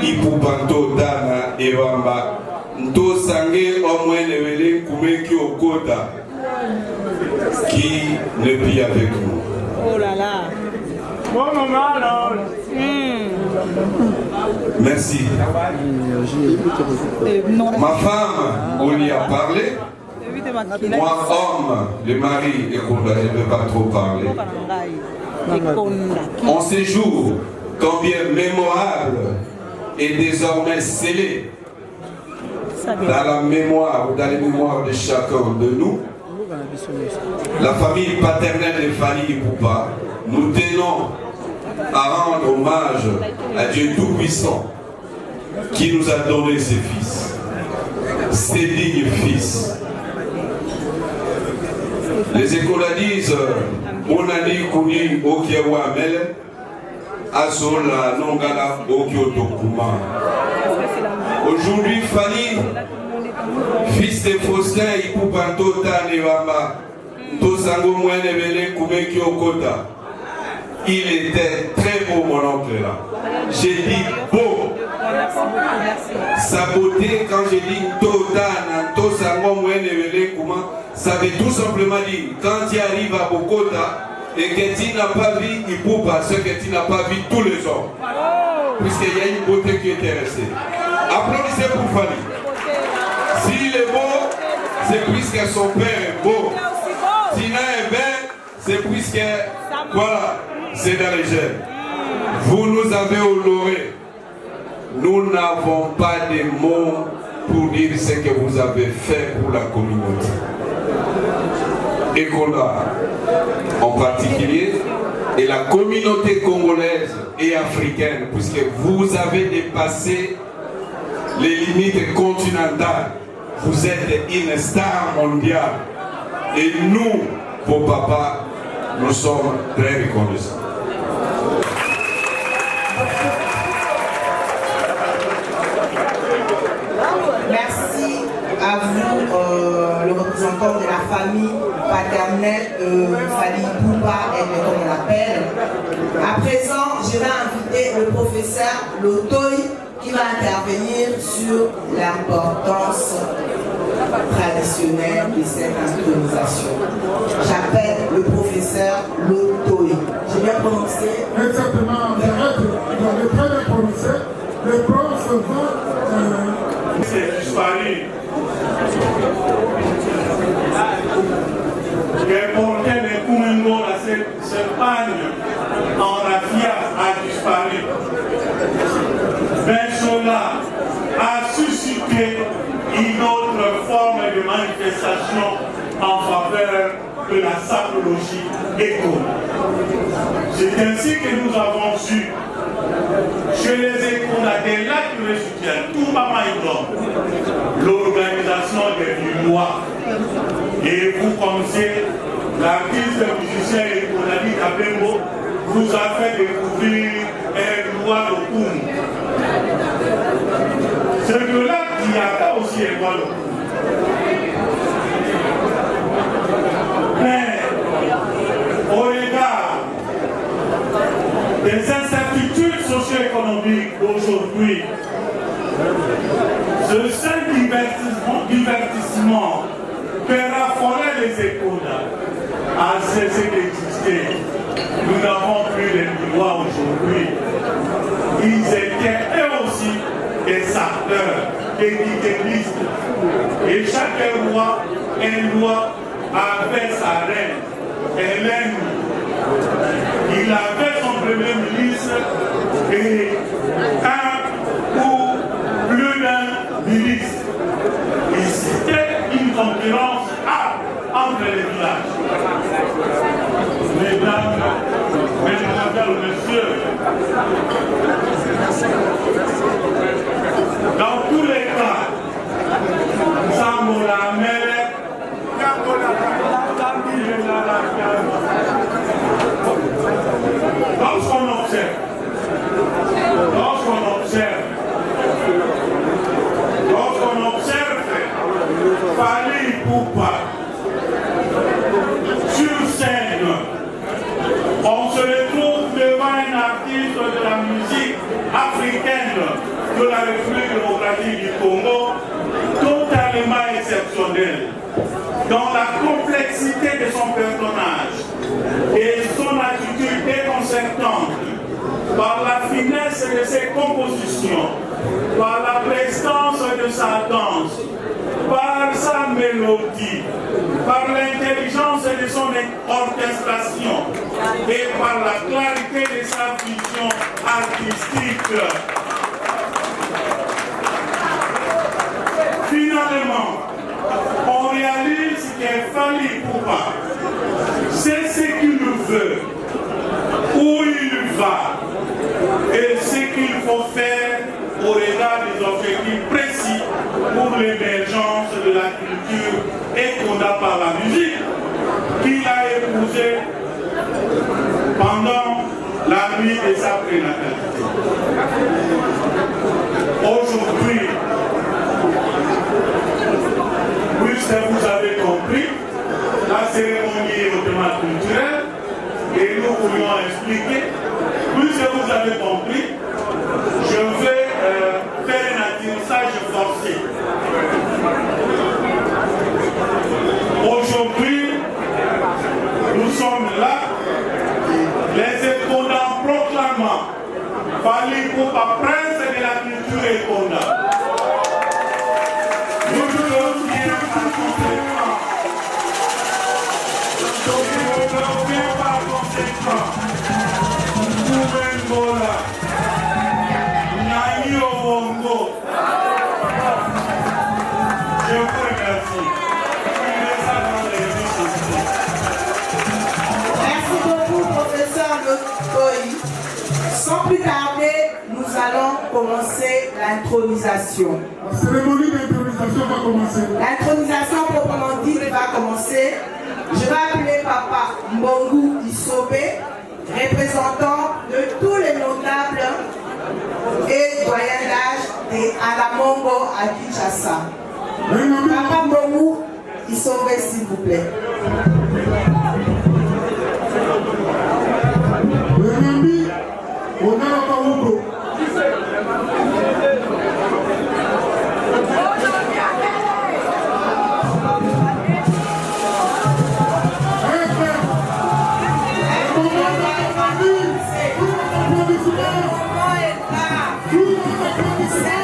H: Ipupanto Dana Ewamba Nto Sange Omwenewele Kumeki Okota qui ne vit avec nous.
E: Oh là là.
G: Bon moment alors.
H: Merci. Ma femme, on y a parlé. Moi, homme, le mari, et qu'on ne peut pas trop parler. En ces jours, combien mémorable est désormais scellé dans la mémoire ou dans les mémoires de chacun de nous. La famille paternelle de Fali Ipupa, nous tenons à rendre hommage à Dieu Tout-Puissant qui nous a donné ses fils, ses dignes fils. Les écoles disent Onani Kuni Okiawamel Asola Nongala Okiotokuma. Aujourd'hui, Fali, fils de Faustin Ipupanto Tanewamba, Tosango Mwenebele Kumeki Okota. Il était très beau, mon oncle là. J'ai dit beau. Sa beauté, quand j'ai dit Totana, Tosango Mwenebele Kuma, ça veut tout simplement dire, quand tu arrives à Bokota et que tu n'as pas vu Ipupa, ce que tu n'as pas vu tous les hommes. Puisqu'il y a une beauté qui était restée. Applaudissez pour Fali. S'il est beau, c'est puisque son père est beau. S'il est belle, c'est puisque, voilà, c'est dans les gènes. Vous nous avez honorés. Nous n'avons pas de mots pour dire ce que vous avez fait pour la communauté. Et qu'on a en particulier, et la communauté congolaise et africaine, puisque vous avez dépassé les limites continentales. Vous êtes une star mondiale. Et nous, vos papas, nous sommes très reconnaissants.
O: Merci à vous, le représentant de la famille paternelle Fali Ipupa, comme on l'appelle. À présent, je vais inviter le professeur Lotoy qui va intervenir sur l'importance traditionnelle de cette intronisation. J'appelle le professeur Lotoy. J'ai bien prononcé.
N: Exactement, j'arrête, vous avez très bien prononcé. Le prof
R: C'est disparu. Le portail de Koumengo, ce pagne en raffia a disparu. Mais cela a suscité une autre forme de manifestation en faveur de la sapologie éco. C'est ainsi que nous avons su chez les écoles des lacs de soutien, tout l'organisation des lois. Et vous connaissez l'artiste musicien Ekonadi Kabembo vous a fait découvrir un loi de Koum. C'est de là qu'il y a aussi un loi de Koum. Mais au regard des incertitudes socio-économiques d'aujourd'hui, ce seul divertissement peut raffoler les écoles a cessé d'exister. Nous n'avons plus les lois aujourd'hui. Ils étaient eux aussi des acteurs, des guitéristes. Et chaque roi avait sa reine, Hélène. Il avait son premier ministre et un ou plus d'un ministre. Et c'était une concurrence entre les villages. Mesdames, mesdemoiselles, messieurs, dans tous les cas, Sambola Mele, lorsqu'on observe, Fally Ipupa sur scène, on se retrouve devant un artiste de la musique africaine de la République démocratique du Congo, totalement exceptionnel, dans la complexité de son personnage et son attitude déconcertante, par la finesse de ses compositions, par la prestance de sa danse, par sa mélodie, par l'intelligence de son orchestration et par la clarité de sa vision artistique. Finalement, on réalise que Fally Ipupa, c'est ce qu'il veut, où il va, et ce qu'il faut faire au regard des objectifs précis pour l'émergence de la culture écondée par la musique qu'il a épousée pendant la nuit de sa prénatalité. Aujourd'hui, puisque vous avez compris, la cérémonie est hautement culturelle et nous voulions expliquer, puisque vous avez compris, je vais faire un atterrissage forcé. Aujourd'hui, nous sommes là, les Épondans proclamant Fally Ipupa, prince de la culture Éponda. Nous voulons bien par conséquent. Nous voulons bien par conséquent. Koumengola. Je vous remercie.
O: Merci beaucoup, professeur Lotoyi. Sans plus tarder, nous allons commencer l'intronisation.
N: La cérémonie d'intronisation va commencer.
O: L'intronisation proprement dite va commencer. Je vais appeler Papa Mbongu Isobé, représentant de tous les notables et doyens d'âge de Alamongo à Kinshasa. Papa Mbongu Isobé, s'il vous plaît.
N: Renambi, Onara Paouko.
O: C'est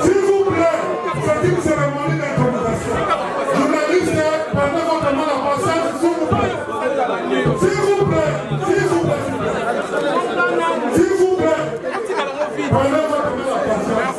N: S'il vous plaît, c'est une cérémonie d'intronisation. Journaliste, prenez votre main à passage, s'il vous plaît. S'il vous plaît, s'il vous plaît, s'il vous plaît, prenez votre main à passage.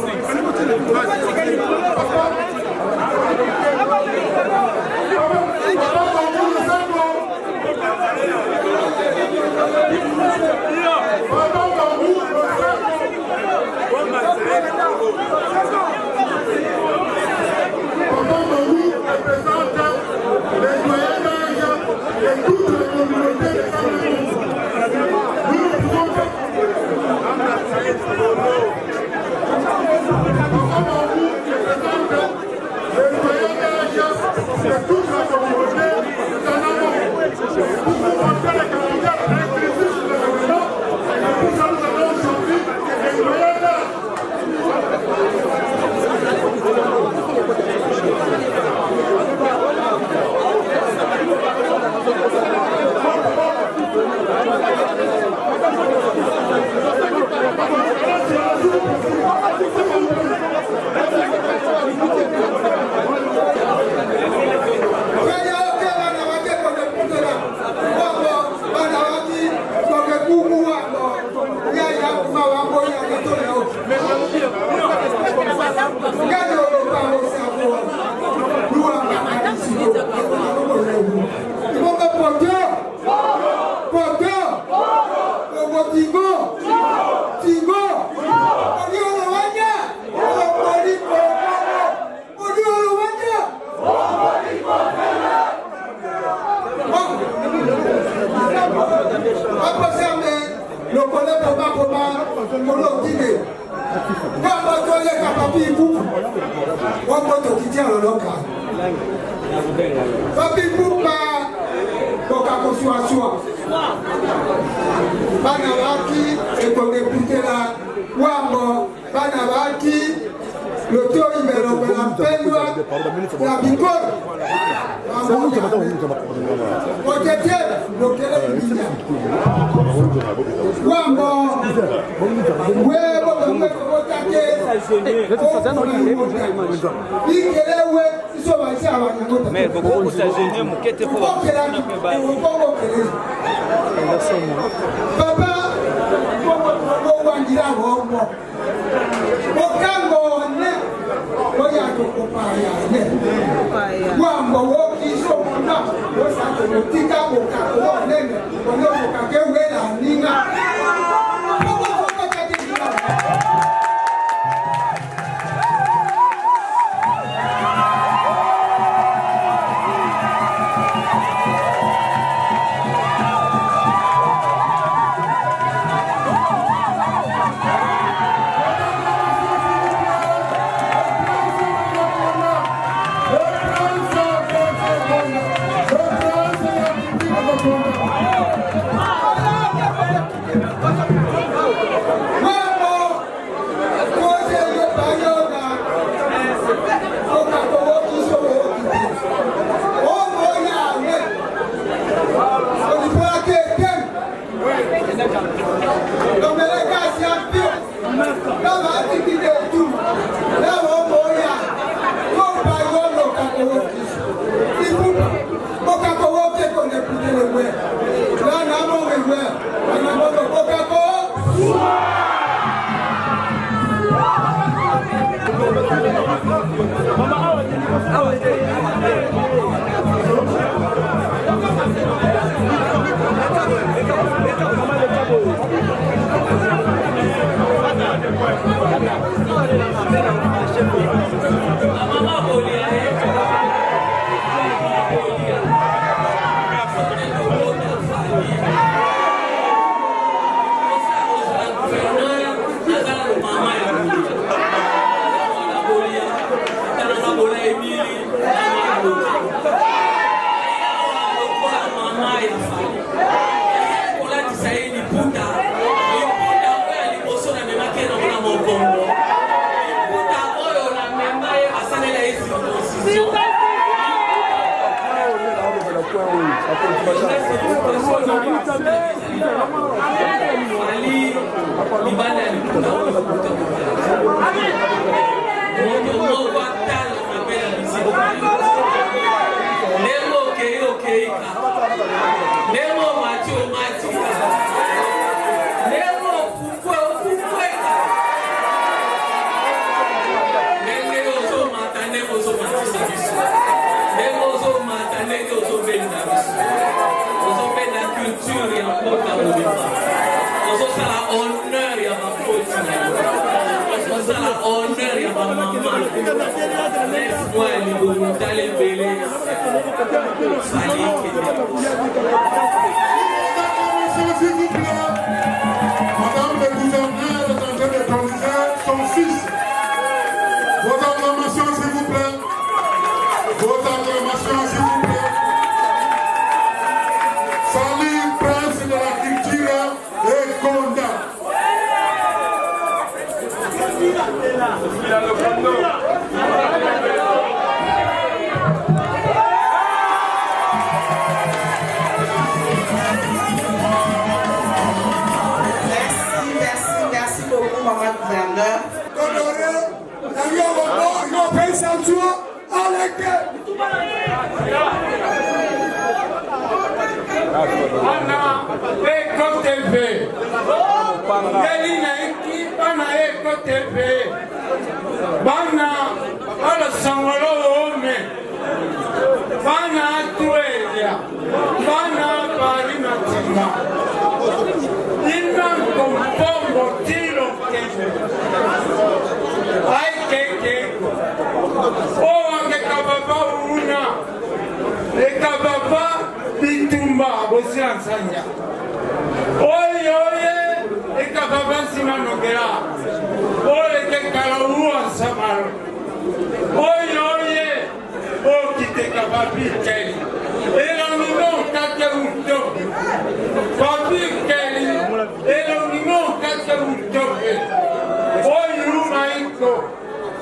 E: Ah!
N: Madame le gouverneur est en train de conduire son fils. Vos acclamations, s'il vous plaît. Vos acclamations, s'il vous plaît. Salut, prince de la culture et Conda.
O: Merci beaucoup, maman gouverneur.
R: Bana ala sangalo ome bana tuelia bana parina tinga inna kompongo tiro kende ai keke o ake kababa una e kababa bitumba bosia nsanya oye oye e kababa sinanogera ole ke kalaua samaro oye oye o kite kababi keli ela mino kake uto babi keli ela mino kake uto oye rumaiko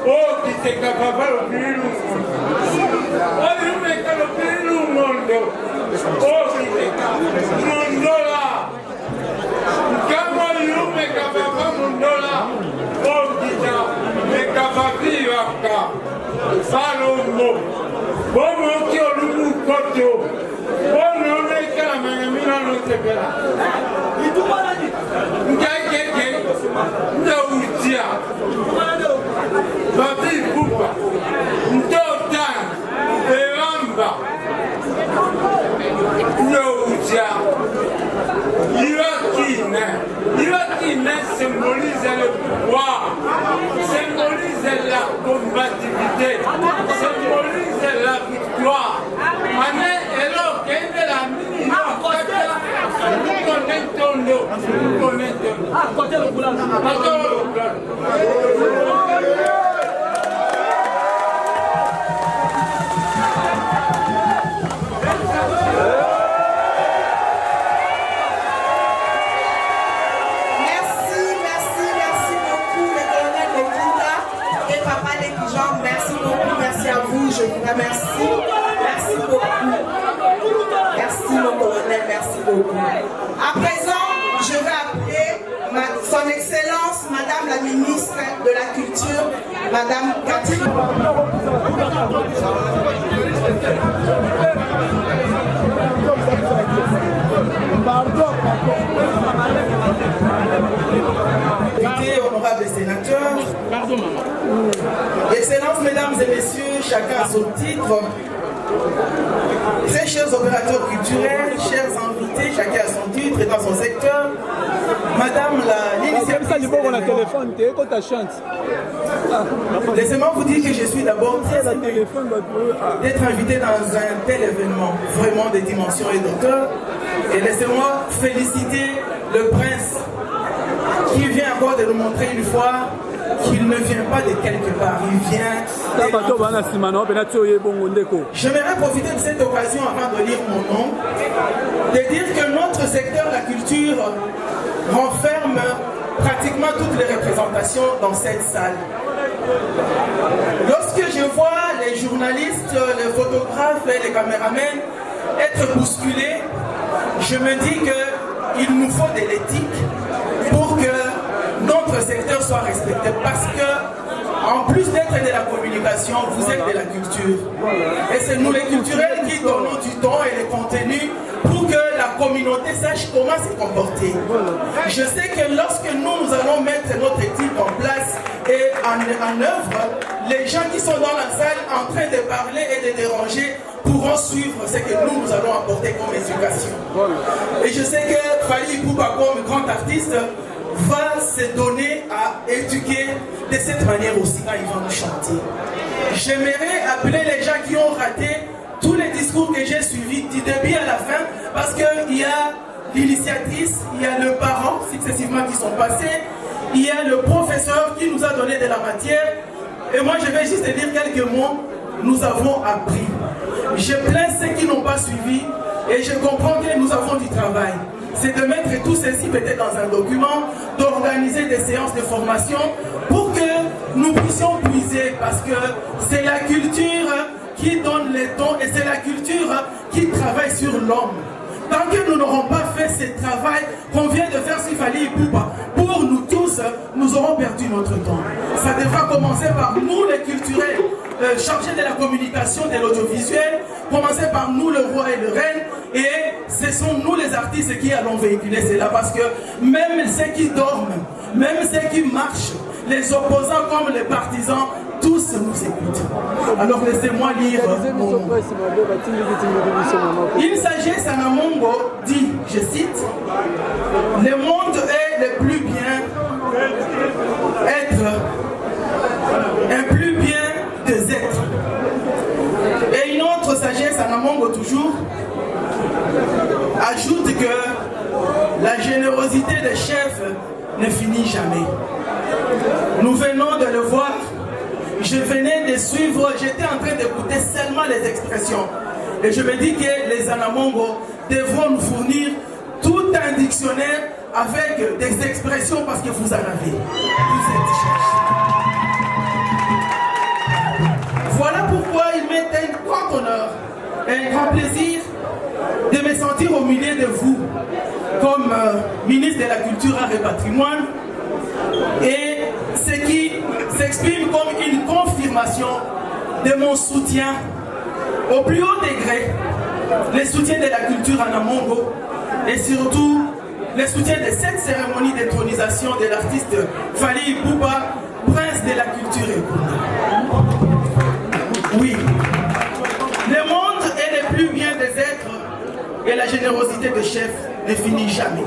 R: o kite kababa biru oye rumeka lo biru mondo o kite mondola kama yume kababa mondola Mekavavivaka Salomo Bomo Kiolumu Koto Bono Mekala Mangamina no Tebela Nkeke Ndautia Babi Pupa Ndotan Eramba Ndautia Irakine symbolise le pouvoir, symbolise la combativité, symbolise la victoire. Mané et l'eau qui est de la mine, nous connaissons.
O: Je vous remercie. Merci beaucoup. Merci mon colonel, merci beaucoup. À présent, je vais appeler son Excellence, Madame la ministre de la Culture, Madame Catherine. Honorables sénateurs, Excellences, Mesdames et Messieurs, chacun à son titre, très chers opérateurs culturels, chers invités, chacun à son titre et dans son secteur, Madame l'initiatrice, laissez-moi vous dire que je suis d'abord très heureux d'être invité dans un tel événement, vraiment de dimension et d'auteur, et laissez-moi féliciter le prince qui vient encore de nous montrer une fois qu'il ne vient pas de quelque part, il vient. J'aimerais profiter de cette occasion avant de lire mon nom, de dire que notre secteur, la culture, renferme pratiquement toutes les représentations dans cette salle. Lorsque je vois les journalistes, les photographes et les caméramans
S: être bousculé, je me dis qu'il nous faut de l'éthique pour que notre secteur soit respecté. Parce que, en plus d'être de la communication, vous êtes de la culture. Et c'est nous les culturels qui donnons du temps et les contenus pour que la communauté sache comment se comporter. Je sais que lorsque nous allons mettre notre éthique en place et en œuvre, les gens qui sont dans la salle en train de parler et de déranger pourront suivre ce que nous allons apporter comme éducation. Et je sais que Fally Ipupa, comme grand artiste, va se donner à éduquer de cette manière aussi quand il va nous chanter. J'aimerais appeler les gens qui ont raté tous les discours que j'ai suivis du début à la fin, parce qu'il y a l'initiatrice, il y a le parent successivement qui sont passés, il y a le professeur qui nous a donné de la matière, et moi je vais juste dire quelques mots. Nous avons appris. Je plains ceux qui n'ont pas suivi, et je comprends que nous avons du travail. C'est de mettre tout ceci peut-être dans un document, d'organiser des séances de formation pour que nous puissions puiser, parce que c'est la culture qui donne les dons et c'est la culture qui travaille sur l'homme. Tant que nous n'aurons pas fait ce travail qu'on vient de faire sur Fally Ipupa, pour nous tous, nous aurons perdu notre temps. Ça devra commencer par nous les culturels, chargés de la communication, de l'audiovisuel, commencer par nous le roi et le reine, et ce sont nous les artistes qui allons véhiculer cela, parce que même ceux qui dorment, même ceux qui marchent, les opposants comme les partisans, tous nous écoutent. Alors laissez-moi lire mon nom. Il s'agit, Sanamongo dit, je cite, « Le monde est le plus bien être, un plus bien des êtres. » Et une autre sagesse, Sanamongo toujours, ajoute que la générosité des chefs ne finit jamais. Nous venons de le voir. Je venais de suivre, j'étais en train d'écouter seulement les expressions. Et je me dis que les Anamongo devront nous fournir tout un dictionnaire avec des expressions parce que vous en avez. Vous êtes chercheurs. Voilà pourquoi il m'est un grand honneur et un grand plaisir de me sentir au milieu de vous comme ministre de la Culture, Art et Patrimoine. Et ce qui s'exprime comme une confirmation de mon soutien au plus haut degré, le soutien de la culture en Amongo et surtout le soutien de cette cérémonie d'intronisation de l'artiste Fally Ipupa, prince de la culture et oui, le monde est le plus bien des êtres et la générosité des chefs ne finit jamais.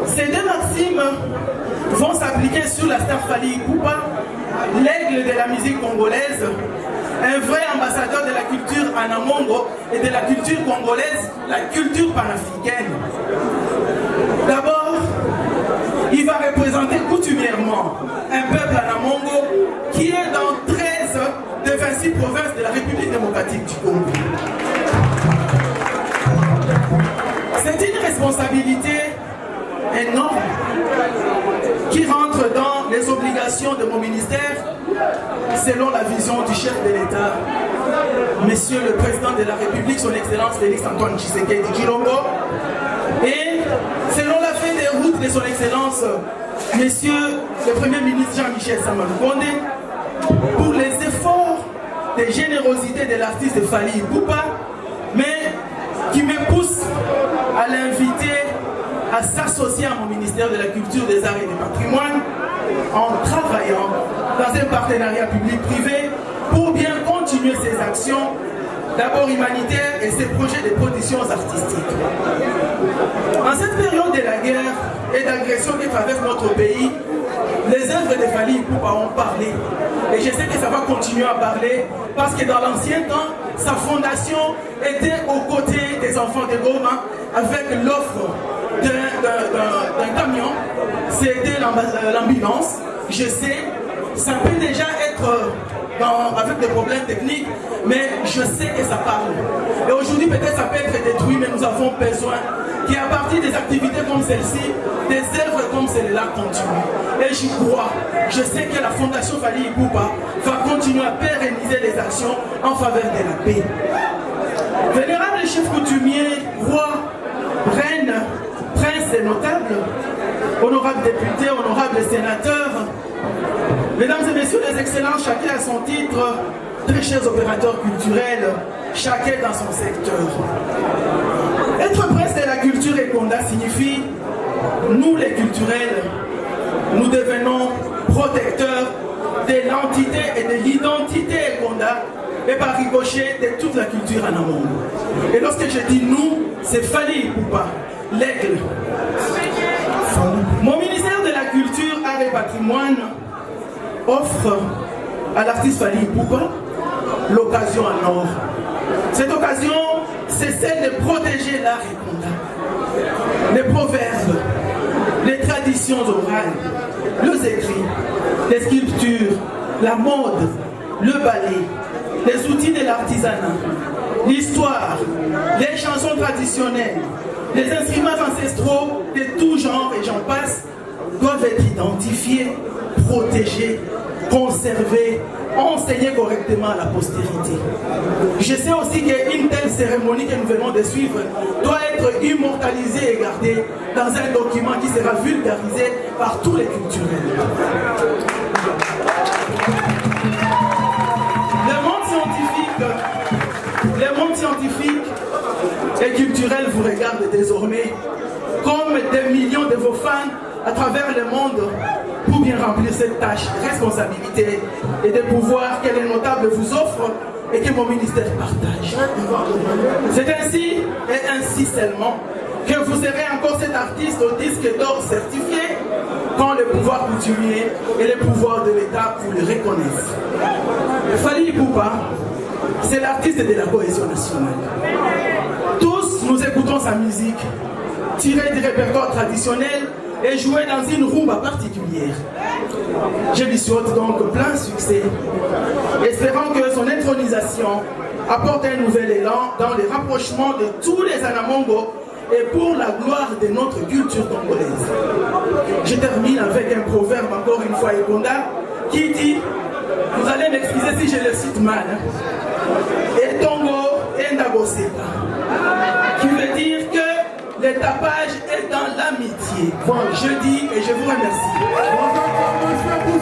S: Ces deux maximes vont s'appliquer sur la star Fally Ipupa, l'aigle de la musique congolaise, un vrai ambassadeur de la culture anamongo et de la culture congolaise, la culture panafricaine. D'abord, il va représenter coutumièrement un peuple anamongo qui est dans 13 des 26 provinces de la République démocratique du Congo. C'est une responsabilité énorme qui rentre dans les obligations de mon ministère selon la vision du chef de l'État, Monsieur le Président de la République, son Excellence Félix Antoine Tshisekedi Tshilombo, et selon la feuille de route de son Excellence Monsieur le Premier ministre Jean-Michel Sama Lukonde, pour les efforts de générosité de l'artiste Fally Ipupa, mais qui me pousse à l'inviter à s'associer à mon ministère de la Culture, des Arts et du Patrimoine en travaillant dans un partenariat public-privé pour bien continuer ses actions, d'abord humanitaires et ses projets de production artistiques. En cette période de la guerre et d'agression qui traverse notre pays, les œuvres de Fally Ipupa ont parlé. Et je sais que ça va continuer à parler parce que dans l'ancien temps, sa fondation était aux côtés des enfants de Goma avec l'offre d'un camion. C'était l'ambulance. Je sais, ça peut déjà être avec des problèmes techniques, mais je sais que ça parle. Et aujourd'hui, peut-être ça peut être détruit, mais nous avons besoin qu'à partir des activités comme celle-ci, des œuvres comme celle-là continuent. Et j'y crois. Je sais que la Fondation Fally Ipupa va continuer à pérenniser les actions en faveur de la paix. Vénérable chef rois, reines, princes et notables, honorables députés, honorables sénateurs, mesdames et messieurs les excellences, chacun à son titre, très chers opérateurs culturels, chacun dans son secteur. Être prince de la culture Ekonda signifie, nous les culturels, nous devenons protecteurs de l'entité et de l'identité Ekonda et par ricochet de toute la culture en amont. Et lorsque je dis nous, c'est Fally Ipupa, l'aigle. Mon ministère de la Culture, Art et Patrimoine offre à l'artiste Fally Ipupa l'occasion en or. Cette occasion, c'est celle de protéger l'art Ekonda. Les proverbes, les traditions orales, les écrits, les sculptures, la mode, le ballet, les outils de l'artisanat, l'histoire, les chansons traditionnelles, les instruments ancestraux de tout genre et j'en passe, doivent être identifiés, protégés, conservés, enseignés correctement à la postérité. Je sais aussi qu'une telle cérémonie que nous venons de suivre doit être immortalisée et gardée dans un document qui sera vulgarisé par tous les culturels. Le monde scientifique et culturel vous regarde désormais comme des millions de vos fans à travers le monde pour bien remplir cette tâche, responsabilité et des pouvoirs que les notables vous offrent et que mon ministère partage. C'est ainsi et ainsi seulement que vous serez encore cet artiste au disque d'or certifié quand le pouvoir coutumier et les pouvoirs de l'État vous le reconnaissent. Fally Ipupa, c'est l'artiste de la cohésion nationale. Tous nous écoutons sa musique, tirée du répertoire traditionnel et jouée dans une rumba particulière. Je lui souhaite donc plein succès, espérant que son intronisation apporte un nouvel élan dans les rapprochements de tous les Anamongo et pour la gloire de notre culture congolaise. Je termine avec un proverbe encore une fois Ekonda qui dit, vous allez m'excuser si je le cite mal, et Tongo Endagoseka, qui veut dire que le tapage est dans l'amitié. Bon, je dis et je vous remercie.
O: Merci beaucoup,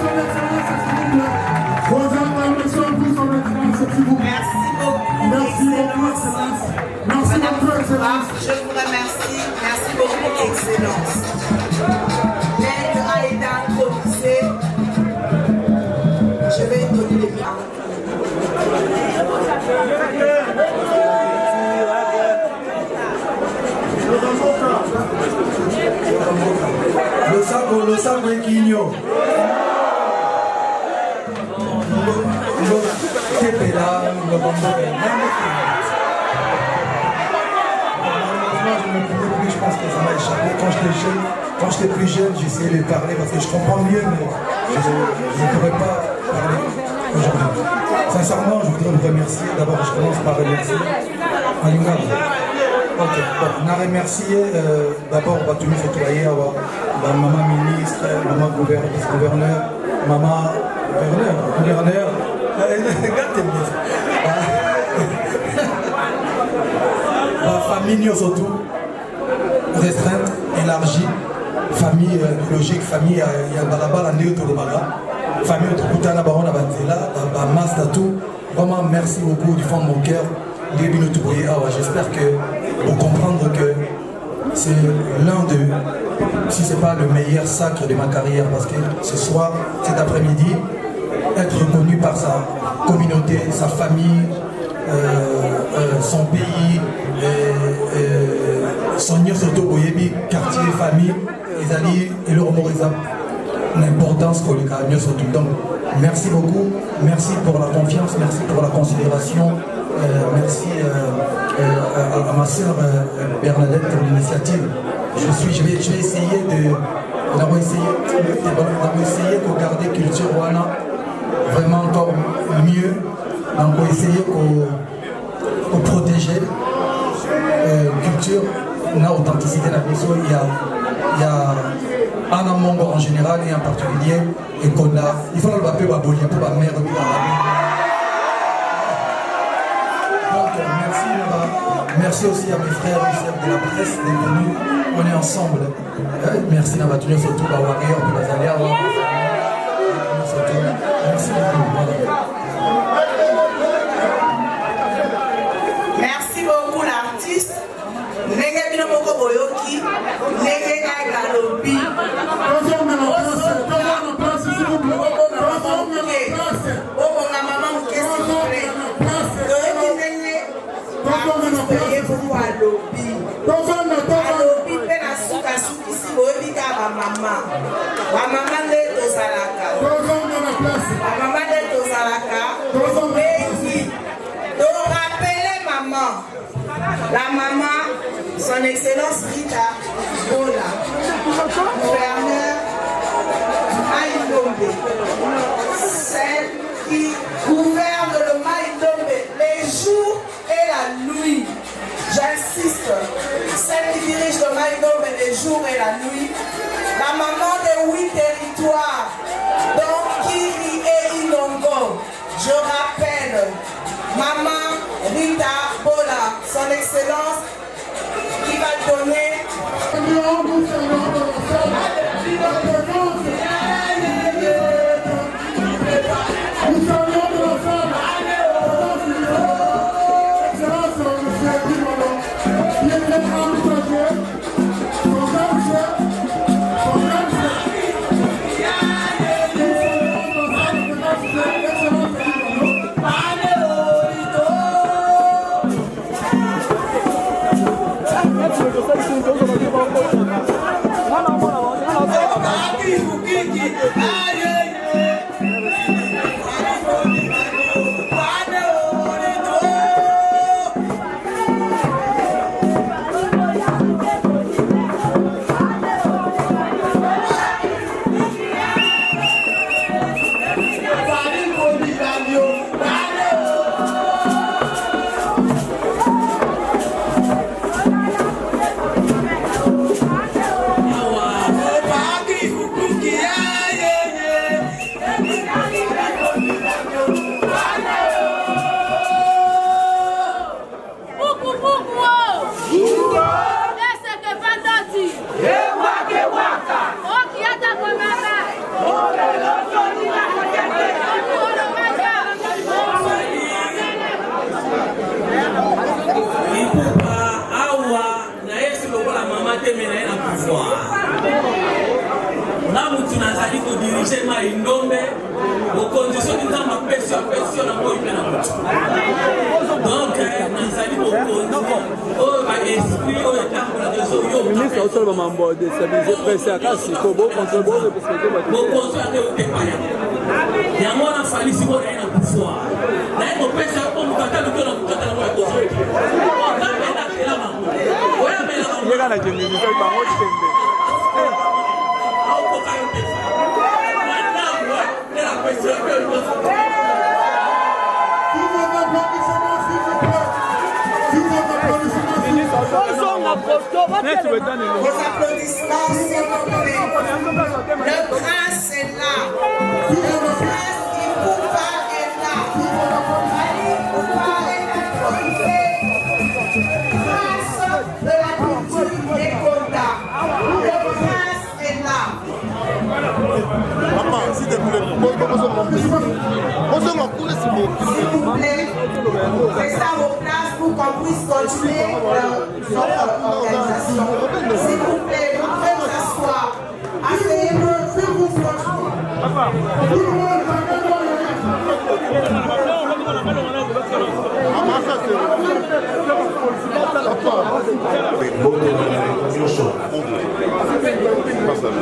O: Excellence.
N: Merci beaucoup, Excellence.
O: Je vous remercie. Merci beaucoup, Excellence. L'aide a été intronisée. Je vais donner les miens.
F: Le sago est quigno. Je pense que ça m'a échappé. Quand j'étais plus jeune, j'essayais de parler parce que je comprends mieux, mais je ne pourrais pas parler aujourd'hui. Sincèrement, je voudrais vous remercier. D'abord, je commence par remercier Alunga. Ok, bon, on a remercié d'abord Batumi Fetoyer, maman ministre, maman vice-gouverneur, maman gouverneur, la famille surtout, restreinte, élargie, famille logique, famille Yabalaba, la Néo-Tolobaga, famille Otokutana, Baron Abanzela, Master tout. Vraiment, merci beaucoup du fond de mon cœur. J'espère que vous comprendre que c'est l'un de, si ce n'est pas le meilleur sacre de ma carrière, parce que ce soir, cet après-midi, être reconnu par sa communauté, sa famille, son pays, son nid surtout Boyebi, quartier, famille, ils allaient et leur l'importance qu'on lui a mieux surtout. Donc, merci beaucoup, merci pour la confiance, merci pour la considération. Merci à ma soeur Bernadette pour l'initiative. Je vais essayer d'avoir essayé de garder culture Wana vraiment encore mieux. Donc on va essayer de protéger culture, la authenticité de la personne. Il y a Anamongo en général et en particulier et Ekonda. Il faut le bapper Babolia pour la mère. Donc, Merci aussi à mes frères et sœurs de la presse d'être venus. On est ensemble. Merci à Batunia surtout à Warrior de Bazalia. Merci beaucoup.
O: Merci beaucoup l'artiste. Nenge bino moko boyoki, nenge kaka lobi. Alobi mpe na sukasukisi boyebi kaka bamama bamama nde tozalaka bamama nde tozalaka tobengi torapele mama la maman son excellence Rita Bola gouverneur Maïdombe, celle qui gouverne le Maïdombe les jours et la nuit. J'insiste, celle qui dirige le Maïdombe les jours et la nuit, la maman des 8 territoires, dont Kiri et Ilongo. Je rappelle, maman Rita Bola, son excellence, qui va donner.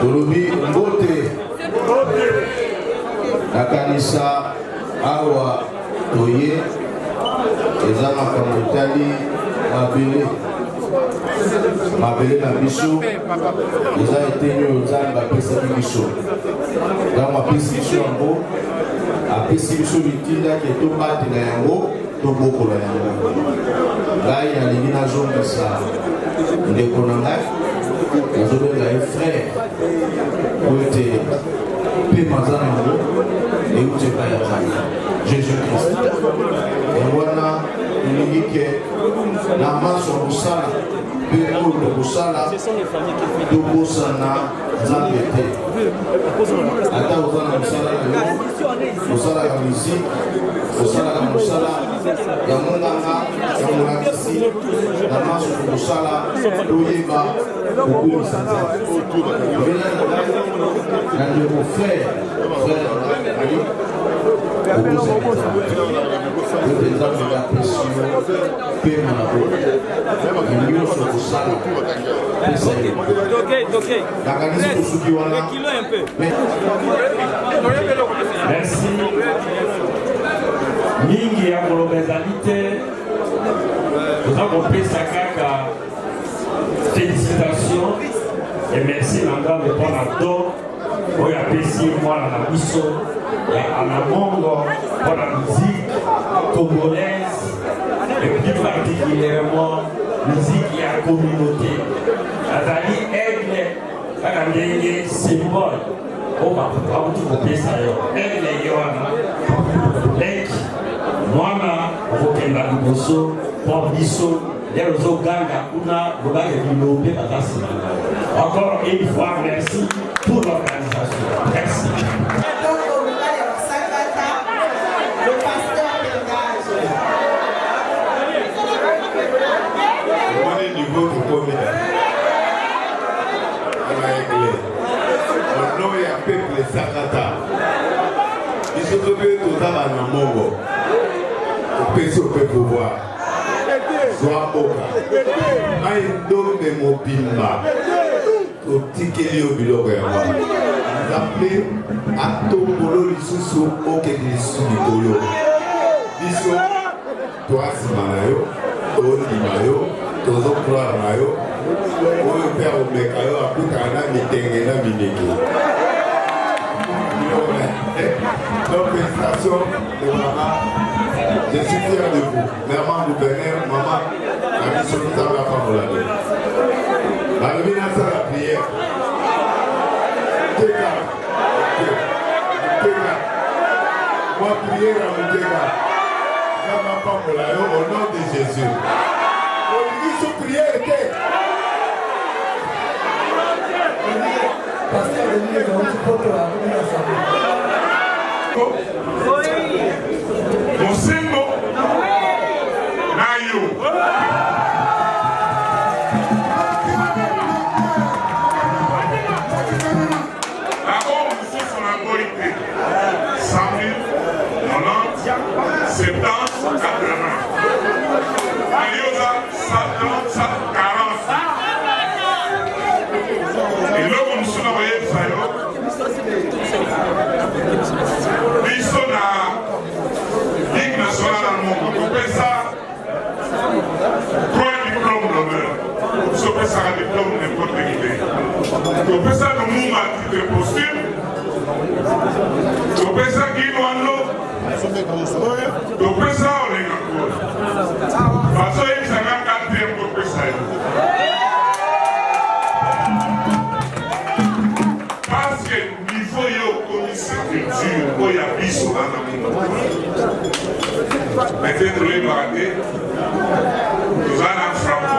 T: Tolobi mbote nakanisa awa toye eza makambo etali mabele na biso eza eteni oyo nzambe apesaki biso ntango apesi biso yango apesi biso litindaki tobatela yango tobokola yango ngai nalingi nazongisa ndeko na ngai nazobenga ye frère po ete pema aza na yango euti epai ya nzambe jésus christ yango wana tolingi ke na maso kosala mpe oyo tokosala tokosana nzambe te ata oza na mosala na yo kosalaka musike kosalaka mosala ya monganga ya molakisi na maso tokosala toyeba kokumisa nzambe na ndeko frère ali nzambe yapesi yo pema na bo nyonso kosala pesa ye nakanisi kosuki wana
U: merci mingi ya koloba ezali te toza kopesa kaka félicitation et merci na ngambe mpona do oyo apesi mwana na biso ya anamongo mpona musique congolaise et plus particulièrement musique ya communauté azali aigle kaka ndenge symbole oyo bakuti kopesa yo aigle ye wana leki mwana okokenda liboso mpo biso nde ozoganga kuna bobange bilobe baza nsima na yo. Encore une fois merci pour l'organisation. Merci.
D: Peuple Sakata, ils sont obligés de tout avoir dans mon mot. Au pouvoir. Soit Boka. Aïe, donc de mon bimba. Au ticket au bilog. Vous appelez à Tombolo, l'issue au Kédissou du Tolo. Disso, toi, Simanayo, Tonimayo, Tozo Mayo, ou le père au Mekayo, à Putana, Mitengena, Mineki. Donc, félicitations de maman. Je suis fier de vous. Maman, vous venez, maman, la mission de la femme pour l'année. La nomination à la prière. Teka. Moi, prier à mon Teka. La femme pour l'année, au nom de Jésus. On dit sous prière, Pasteur, le milieu de notre porte la nomination.
R: Mosengo Nayo. D'abord, nous sommes sur la qualité. 100 000, 90, 70, 80. Ayosa, 130, 40. Et là, nous sommes envoyés de Sayo. Biso na Ligue nationale dans le monde, on fait ça 3 diplômes d'honneur. On fait ça un diplôme n'importe qui. On fait ça dans le monde à titre posthume. On fait ça qui nous en l'eau. On fait ça au Légacour. Parce que c'est un 4e pour faire ça. Parce que il faut y avoir cette culture, il y a biso dans le monde. Peut-être les baratés, nous allons en franco,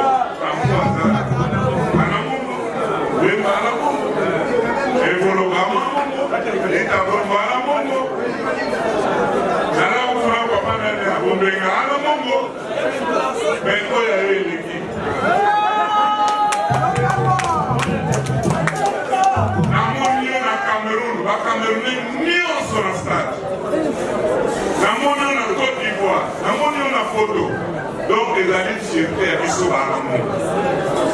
R: donc les alliés fierté à Bissot à l'amour.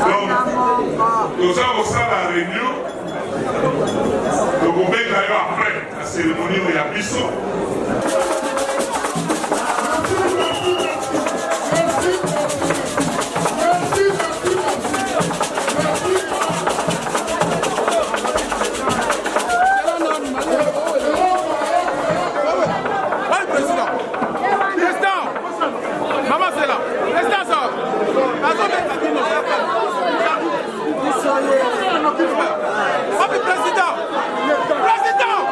R: Donc, nous avons ça la réunion. Donc, on va d'ailleurs après la cérémonie où il y a Bissot.
F: Président!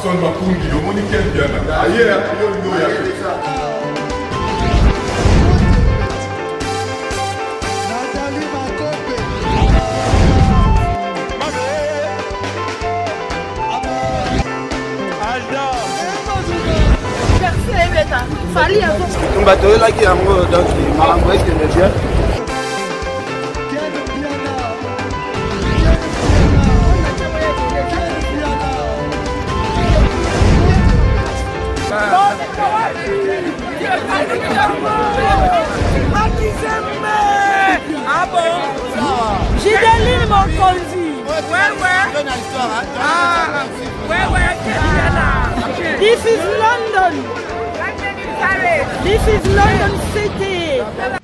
I: Passon Mapungi, au Monique Biana. Ailleurs, il y a
J: Fali avant. On va te relayer en gros donc malambo est bien.
E: Ah bon? Gideline Mokonzi. Ouais. Ah, ouais. This is London. This is London City.